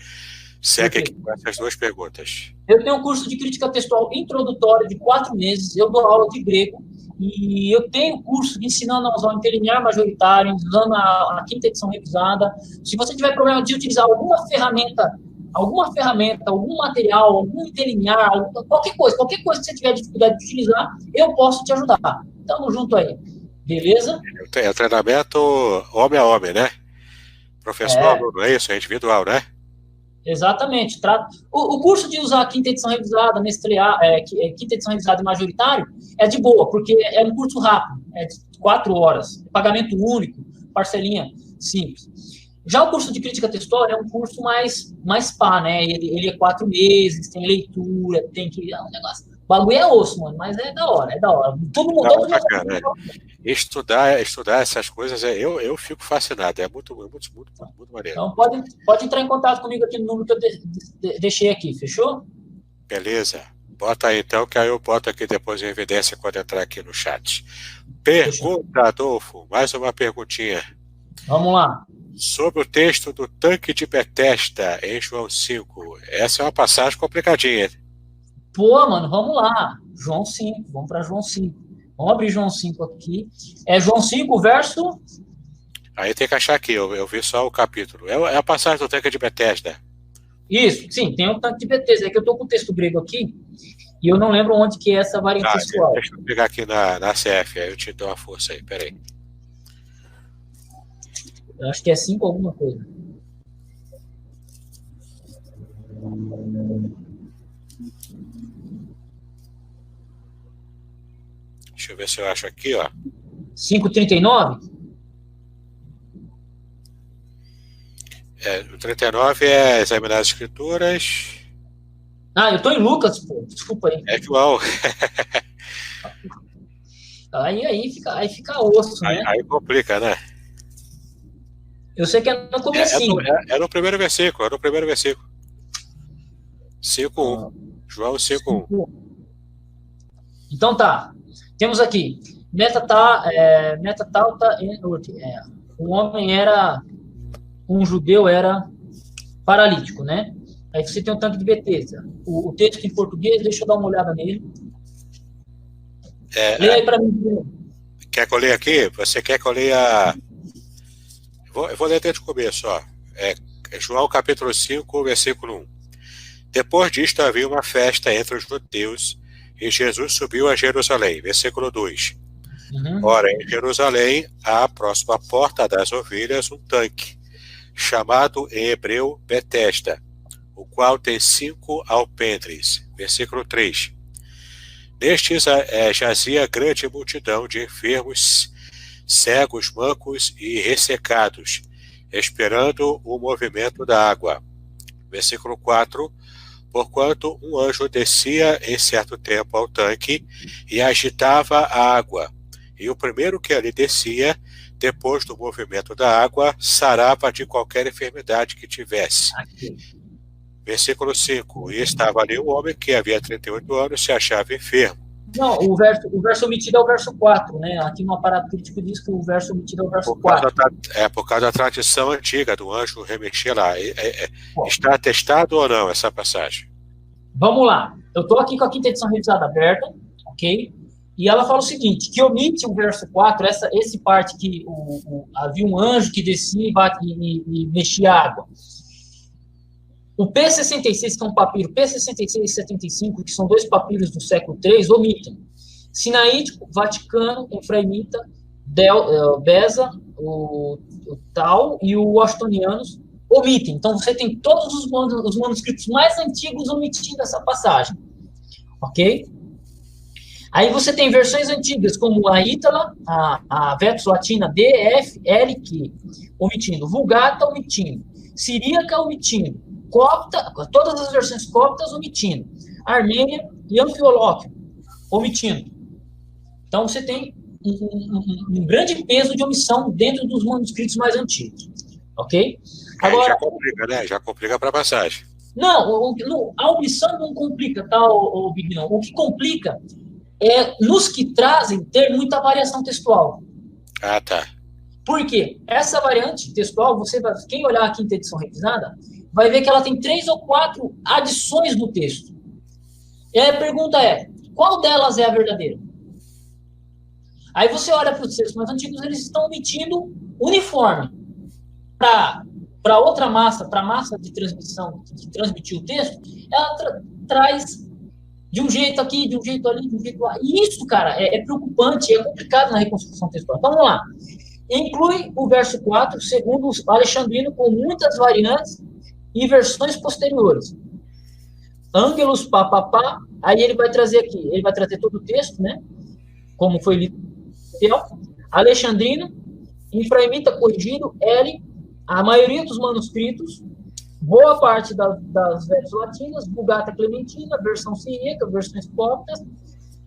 segue aqui com essas 2 perguntas. Eu tenho um curso de crítica textual introdutório de 4 meses, eu dou aula de grego, e eu tenho curso ensinando a usar o interlinear majoritário, usando a quinta edição revisada. Se você tiver problema de utilizar alguma ferramenta, algum material, algum interlinear, qualquer coisa que você tiver dificuldade de utilizar, eu posso te ajudar. Tamo junto aí. Beleza? É treinamento homem a homem, né? Professor aluno, é isso? É individual, né? Exatamente. O curso de usar a quinta edição revisada, quinta edição revisada e majoritário, é de boa, porque é um curso rápido, é de 4 horas, pagamento único, parcelinha simples. Já o curso de crítica textual é um curso mais pá, né? Ele é 4 meses, tem leitura, tem que... É um negócio... O bagulho é osso, mano, mas é da hora. Todo mundo... Estudar essas coisas, eu fico fascinado, é muito maneiro. Então pode entrar em contato comigo aqui no número que eu deixei aqui, fechou? Beleza. Bota aí então, que aí eu boto aqui depois em evidência quando entrar aqui no chat. Pergunta, Adolfo, mais uma perguntinha. Vamos lá. Sobre o texto do tanque de Betesda em João 5. Essa é uma passagem complicadinha. Pô, mano, vamos lá. João 5, vamos para João 5. Vamos abrir João 5 aqui. É João 5, verso... Aí tem que achar aqui, eu vi só o capítulo. É a passagem do tanque de Betesda. Isso, sim, tem o tanque de Betesda. É que eu tô com o texto grego aqui e eu não lembro onde que é essa variante textual. Deixa eu pegar aqui na CF, aí eu te dou uma força aí, peraí. Eu acho que é 5 alguma coisa. Deixa eu ver se eu acho aqui, ó. 5:39? O 39 é examinar as escrituras. Eu tô em Lucas, pô. Desculpa aí. É igual. Aí fica osso, né? Aí complica, né? Eu sei que é no comecinho. É no primeiro versículo, 5:1. João 5:1. Então tá. Temos aqui. Metatalta. O homem era um judeu era paralítico, né? Aí você tem o tanque de Betesda. O texto em português, deixa eu dar uma olhada nele. Leia aí para mim. Quer que eu leia aqui? Você quer que eu leia... Eu vou ler desde o começo, ó. João capítulo 5, versículo 1. Depois disto havia uma festa entre os judeus e Jesus subiu a Jerusalém. Versículo 2. Ora, em Jerusalém há próximo à porta das ovelhas um tanque, chamado em hebreu Betesda, o qual tem 5 alpendres. Versículo 3. Nestes jazia grande multidão de enfermos, cegos, mancos e ressecados, esperando o movimento da água. Versículo 4. Porquanto um anjo descia em certo tempo ao tanque e agitava a água, e o primeiro que ali descia, depois do movimento da água, sarava de qualquer enfermidade que tivesse. Versículo 5. E estava ali um homem que havia 38 anos, se achava enfermo. Não, o verso omitido é o verso 4, né? Aqui no aparato crítico diz que o verso omitido é o verso 4. Por causa da tradição antiga do anjo remexer lá. Está atestado ou não essa passagem? Vamos lá. Eu estou aqui com a quinta edição revisada aberta, ok? E ela fala o seguinte, que omite o verso 4, esse parte que havia um anjo que descia e mexia a água. O P66, que é um papiro, P66 e 75, que são 2 papiros do século III, omitem. Sinaítico, Vaticano, Efraimita, Beza, o Tal e o Washingtonianos omitem. Então, você tem todos os manuscritos mais antigos omitindo essa passagem. Ok? Aí você tem versões antigas, como a Ítala, a Vetus Latina D, F, L, Q, omitindo. Vulgata, omitindo. Siríaca, omitindo. Copta, todas as versões coptas, omitindo. Armênia e Anfiolóquio, omitindo. Então, você tem um grande peso de omissão dentro dos manuscritos mais antigos. Ok? Agora, já complica, né? Já complica para a passagem. Não, a omissão não complica, tá, o Big não. O que complica é nos que trazem ter muita variação textual. Ah, tá. Por quê? Essa variante textual, quem olhar a quinta edição revisada, vai ver que ela tem 3 ou 4 adições no texto. E aí a pergunta é, qual delas é a verdadeira? Aí você olha para os textos mais antigos, eles estão omitindo uniforme. Para outra massa, para a massa de transmissão que transmitiu o texto, ela traz de um jeito aqui, de um jeito ali, de um jeito lá. E isso, cara, é preocupante, é complicado na reconstrução textual. Então, vamos lá. Inclui o verso 4, segundo o Alexandrino, com muitas variantes e versões posteriores. Ângelos, papapá, aí ele vai trazer aqui, ele vai trazer todo o texto, né? Como foi lido. Alexandrino, Efraimita corrigido, L, a maioria dos manuscritos, boa parte das versões latinas, Vulgata Clementina, versão siríaca, versões coptas.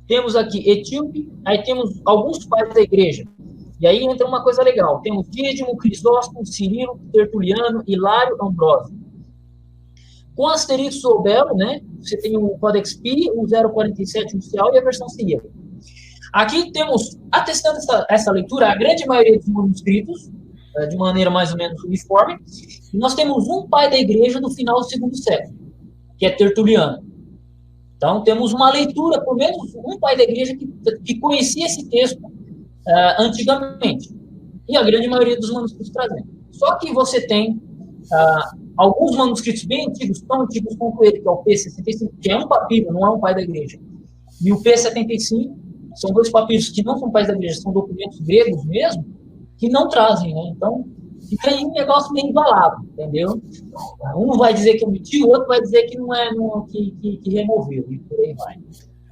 Temos aqui Etíope, aí temos alguns pais da igreja. E aí entra uma coisa legal. Temos Dídimo, Crisóstomo, Cirilo, Tertuliano, Hilário, Ambrósio. Com asterisco ou belo, né? Você tem o Codex Pi, o 047 oficial e a versão siríaca. Aqui temos, atestando essa leitura, a grande maioria dos manuscritos, de maneira mais ou menos uniforme, e nós temos um pai da igreja do final do segundo século, que é Tertuliano. Então, temos uma leitura, pelo menos um pai da igreja que conhecia esse texto antigamente. E a grande maioria dos manuscritos trazendo. Só que você tem alguns manuscritos bem antigos, tão antigos quanto ele, que é o P65, que é um papiro, não é um pai da igreja, e o P75, são 2 papiros que não são pais da igreja, são documentos gregos mesmo, que não trazem, né? Então, fica aí um negócio meio embalado, entendeu? Um vai dizer que omitiu, o outro vai dizer que não é que removeu, e por aí vai.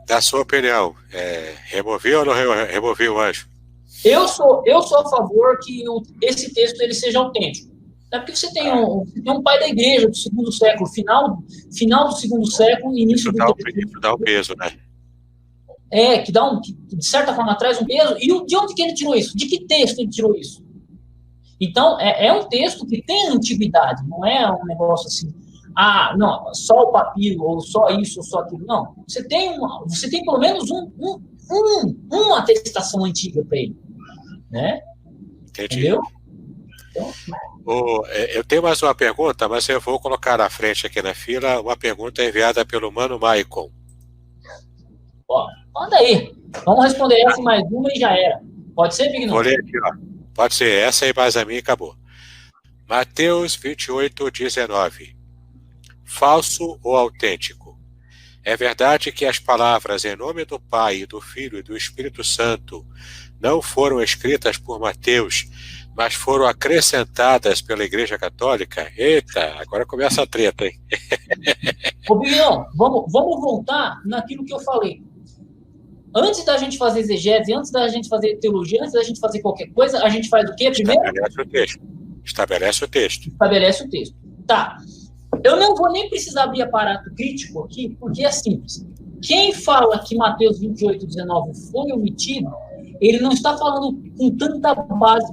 Da sua opinião, removeu ou não removeu o anjo? Eu sou a favor que esse texto ele seja autêntico. É porque você tem um pai da igreja do segundo século, final do segundo século, início do terceiro. Dá um peso, né? Que de certa forma traz um peso. E de onde que ele tirou isso? De que texto ele tirou isso? Então, é um texto que tem antiguidade, não é um negócio assim, não, só o papiro, ou só isso, ou só aquilo. Não, você tem pelo menos uma atestação antiga para ele, né? Entendi. Entendeu? Eu tenho mais uma pergunta, mas eu vou colocar na frente aqui na fila uma pergunta enviada pelo Mano Maicon. Ó, manda aí. Vamos responder essa e mais uma e já era. Pode ser, Big Vou ler aqui, ó. Pode ser essa e mais a minha e acabou. Mateus 28, 19. Falso ou autêntico? É verdade que as palavras em nome do Pai, do Filho e do Espírito Santo não foram escritas por Mateus, mas foram acrescentadas pela Igreja Católica? Eita, agora começa a treta, hein? Ô, Biglião, vamos voltar naquilo que eu falei. Antes da gente fazer exegese, antes da gente fazer teologia, antes da gente fazer qualquer coisa, a gente faz o quê primeiro? Estabelece o texto. Estabelece o texto. Estabelece o texto. Tá. Eu não vou nem precisar abrir aparato crítico aqui, porque é simples. Quem fala que Mateus 28, 19 foi omitido, ele não está falando com tanta base.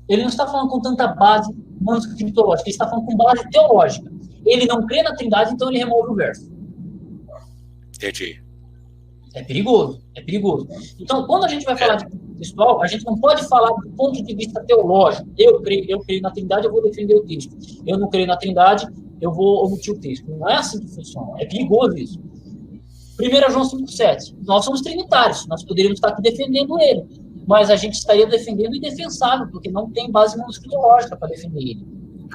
Ele não está falando com tanta base manuscritológica, ele está falando com base teológica. Ele não crê na Trindade, então ele remove o verso. Entendi. É perigoso, é perigoso. Então, quando a gente vai falar de textual, a gente não pode falar do ponto de vista teológico. Eu creio na Trindade, eu vou defender o texto. Eu não creio na Trindade, eu vou omitir o texto. Não é assim que funciona. É perigoso isso. 1 João 5,7. Nós somos trinitários, nós poderíamos estar aqui defendendo ele, mas a gente estaria defendendo o indefensável, porque não tem base manuscritológica para defender ele.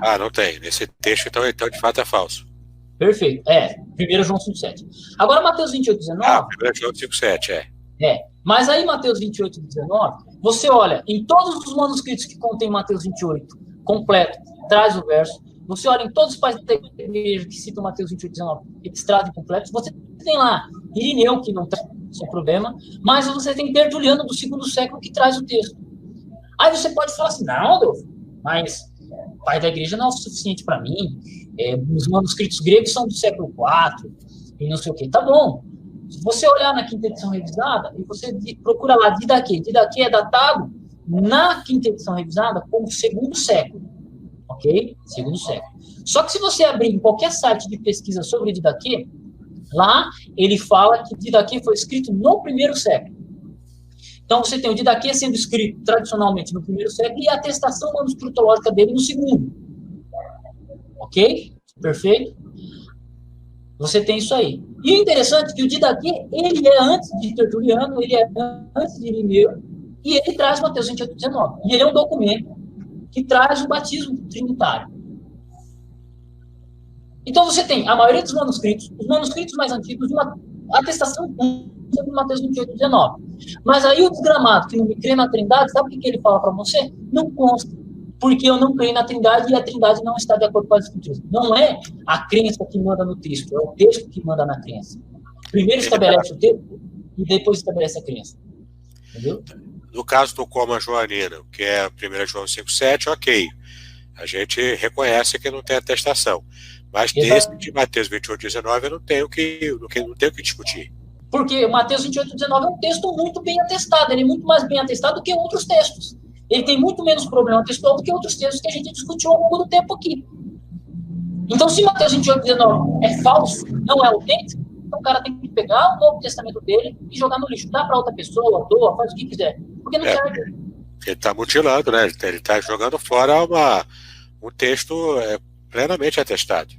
Ah, não tem. Nesse texto, então, de fato, é falso. Perfeito. 1 João 5,7. Agora, Mateus 28, 19... 1 João 5,7, Mas aí, Mateus 28, 19, você olha, em todos os manuscritos que contém Mateus 28, completo, traz o verso. Você olha em todos os pais da igreja que citam Mateus 28, 19, eles trazem completos. Você tem lá Irineu, que não traz, sem problema, mas você tem Tertuliano do 2º século que traz o texto. Aí você pode falar assim, não, Adolfo, mas o pai da igreja não é o suficiente para mim. Os manuscritos gregos são do século IV, e não sei o quê. Tá bom. Se você olhar na quinta edição revisada, e você procura lá Didaquê. Didaquê é datado na quinta edição revisada como 2º século. Ok? 2º século. Só que se você abrir em qualquer site de pesquisa sobre Didaquê, lá ele fala que Didaquê foi escrito no 1º século. Então você tem o Didaquê sendo escrito tradicionalmente no 1º século e a atestação manuscritológica dele no 2º. Ok? Perfeito? Você tem isso aí. E o interessante é que o Didaquê, ele é antes de Tertuliano, ele é antes de Irineu, e ele traz Mateus 28, 19. E ele é um documento que traz o batismo trinitário. Então você tem a maioria dos manuscritos, os manuscritos mais antigos, uma atestação sobre Mateus 28, 19. Mas aí o desgramado, que não me crê na Trindade, sabe o que ele fala para você? Não consta. Porque eu não creio na Trindade e a Trindade não está de acordo com as Escrituras. Não é a crença que manda no texto, é o texto que manda na crença. Primeiro estabelece o texto e depois estabelece a crença. Entendeu? No caso do Coma Joanino, que é 1 João 5,7, ok. A gente reconhece que não tem atestação. Mas desse de Mateus 28, 19, eu não tenho que discutir. Porque Mateus 28, 19 é um texto muito bem atestado. Ele é muito mais bem atestado do que outros textos. Ele tem muito menos problema textual do que outros textos que a gente discutiu ao longo do tempo aqui. Então, se Mateus 28, 19 é falso, não é autêntico, então o cara tem que pegar o Novo Testamento dele e jogar no lixo. Dá para outra pessoa, doa, faz o que quiser. Porque não serve. Ele está mutilando, né? Ele está jogando fora um texto plenamente atestado.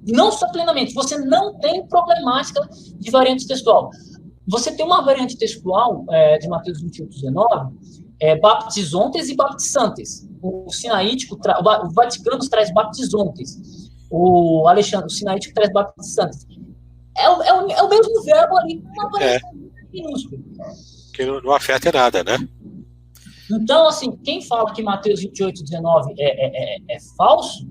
Não só plenamente. Você não tem problemática de variante textual. Você tem uma variante textual de Mateus 28, 19, baptizontes e baptizantes. O sinaítico, o Vaticano traz baptizontes. O sinaítico traz baptizantes. É o mesmo verbo ali, uma variação minúscula. Que não afeta nada, né? Então, assim, quem fala que Mateus 28, 19 é falso,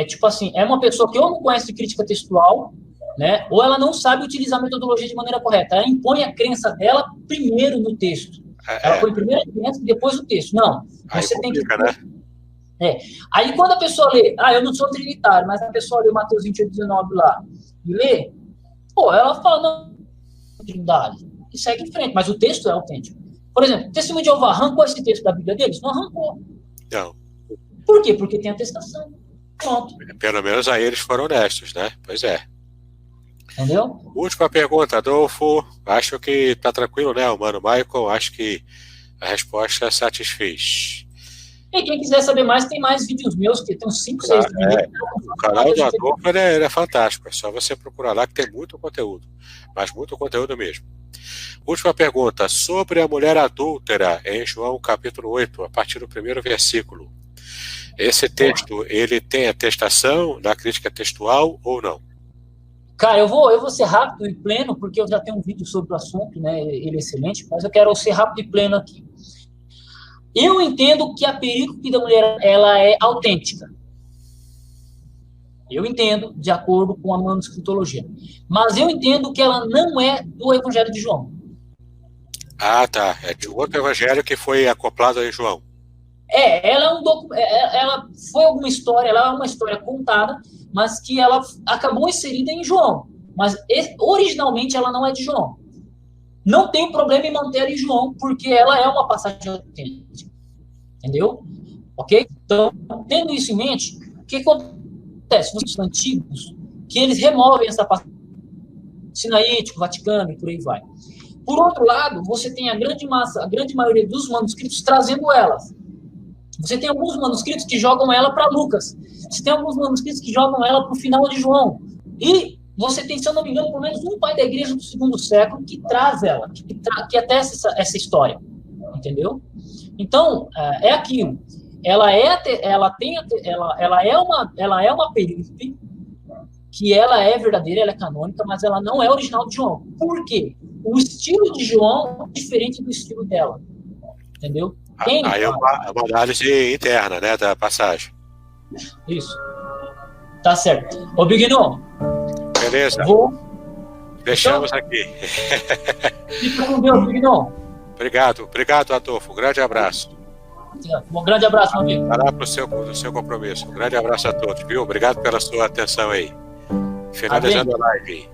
tipo assim, é uma pessoa que ou não conhece crítica textual, né, ou ela não sabe utilizar a metodologia de maneira correta. Ela impõe a crença dela primeiro no texto. Ela põe primeiro a crença e depois o texto. Não, você tem que... Né? Aí quando a pessoa lê, eu não sou trinitário, mas a pessoa lê Mateus 28, 19 lá, e lê, ela fala, não, Trindade, e segue em frente, mas o texto é autêntico. Por exemplo, o Testemunho de Jeová arrancou esse texto da Bíblia deles? Não arrancou. Não. Por quê? Porque tem atestação. Pronto. Pelo menos aí eles foram honestos, né? Pois é. Entendeu? Última pergunta, Adolfo. Acho que tá tranquilo, né, o Mano Michael? Acho que a resposta satisfez. E quem quiser saber mais, tem mais vídeos meus, que tem uns 5, 6 vídeos. O canal do Adolfo ele é fantástico. É só você procurar lá que tem muito conteúdo. Mas muito conteúdo mesmo. Última pergunta. Sobre a mulher adúltera, em João capítulo 8, a partir do primeiro versículo. Esse texto, ele tem atestação na crítica textual ou não? Cara, eu vou ser rápido e pleno, porque eu já tenho um vídeo sobre o assunto, né? Ele é excelente, mas eu quero ser rápido e pleno aqui. Eu entendo que a perícope da mulher, ela é autêntica. Eu entendo, de acordo com a manuscritologia. Mas eu entendo que ela não é do Evangelho de João. Ah, tá. É de outro evangelho que foi acoplado em João. Ela foi alguma história, ela é uma história contada, mas que ela acabou inserida em João. Mas originalmente ela não é de João. Não tem problema em manter ela em João, porque ela é uma passagem autêntica. Entendeu? Ok? Então, tendo isso em mente, o que acontece? Os antigos, que eles removem essa passagem sinaítico, Vaticano e por aí vai. Por outro lado, você tem a grande maioria dos manuscritos trazendo elas. Você tem alguns manuscritos que jogam ela para Lucas. Você tem alguns manuscritos que jogam ela para o final de João. E você tem, se eu não me engano, pelo menos um pai da igreja do segundo século que traz ela, que atesta essa história. Entendeu? Então, é aquilo. Ela é uma perícope que ela é verdadeira, ela é canônica, mas ela não é original de João. Por quê? O estilo de João é diferente do estilo dela. Entendeu? Aí é uma análise interna, né, da passagem. Isso. Tá certo. Ô, Bigno. Beleza. Deixamos aqui. Fica com Deus, Bigno. Obrigado, Adolfo. Um grande abraço. Um grande abraço, meu amigo. Vai lá pro seu compromisso. Um grande abraço a todos, viu? Obrigado pela sua atenção aí. Finalizando a live.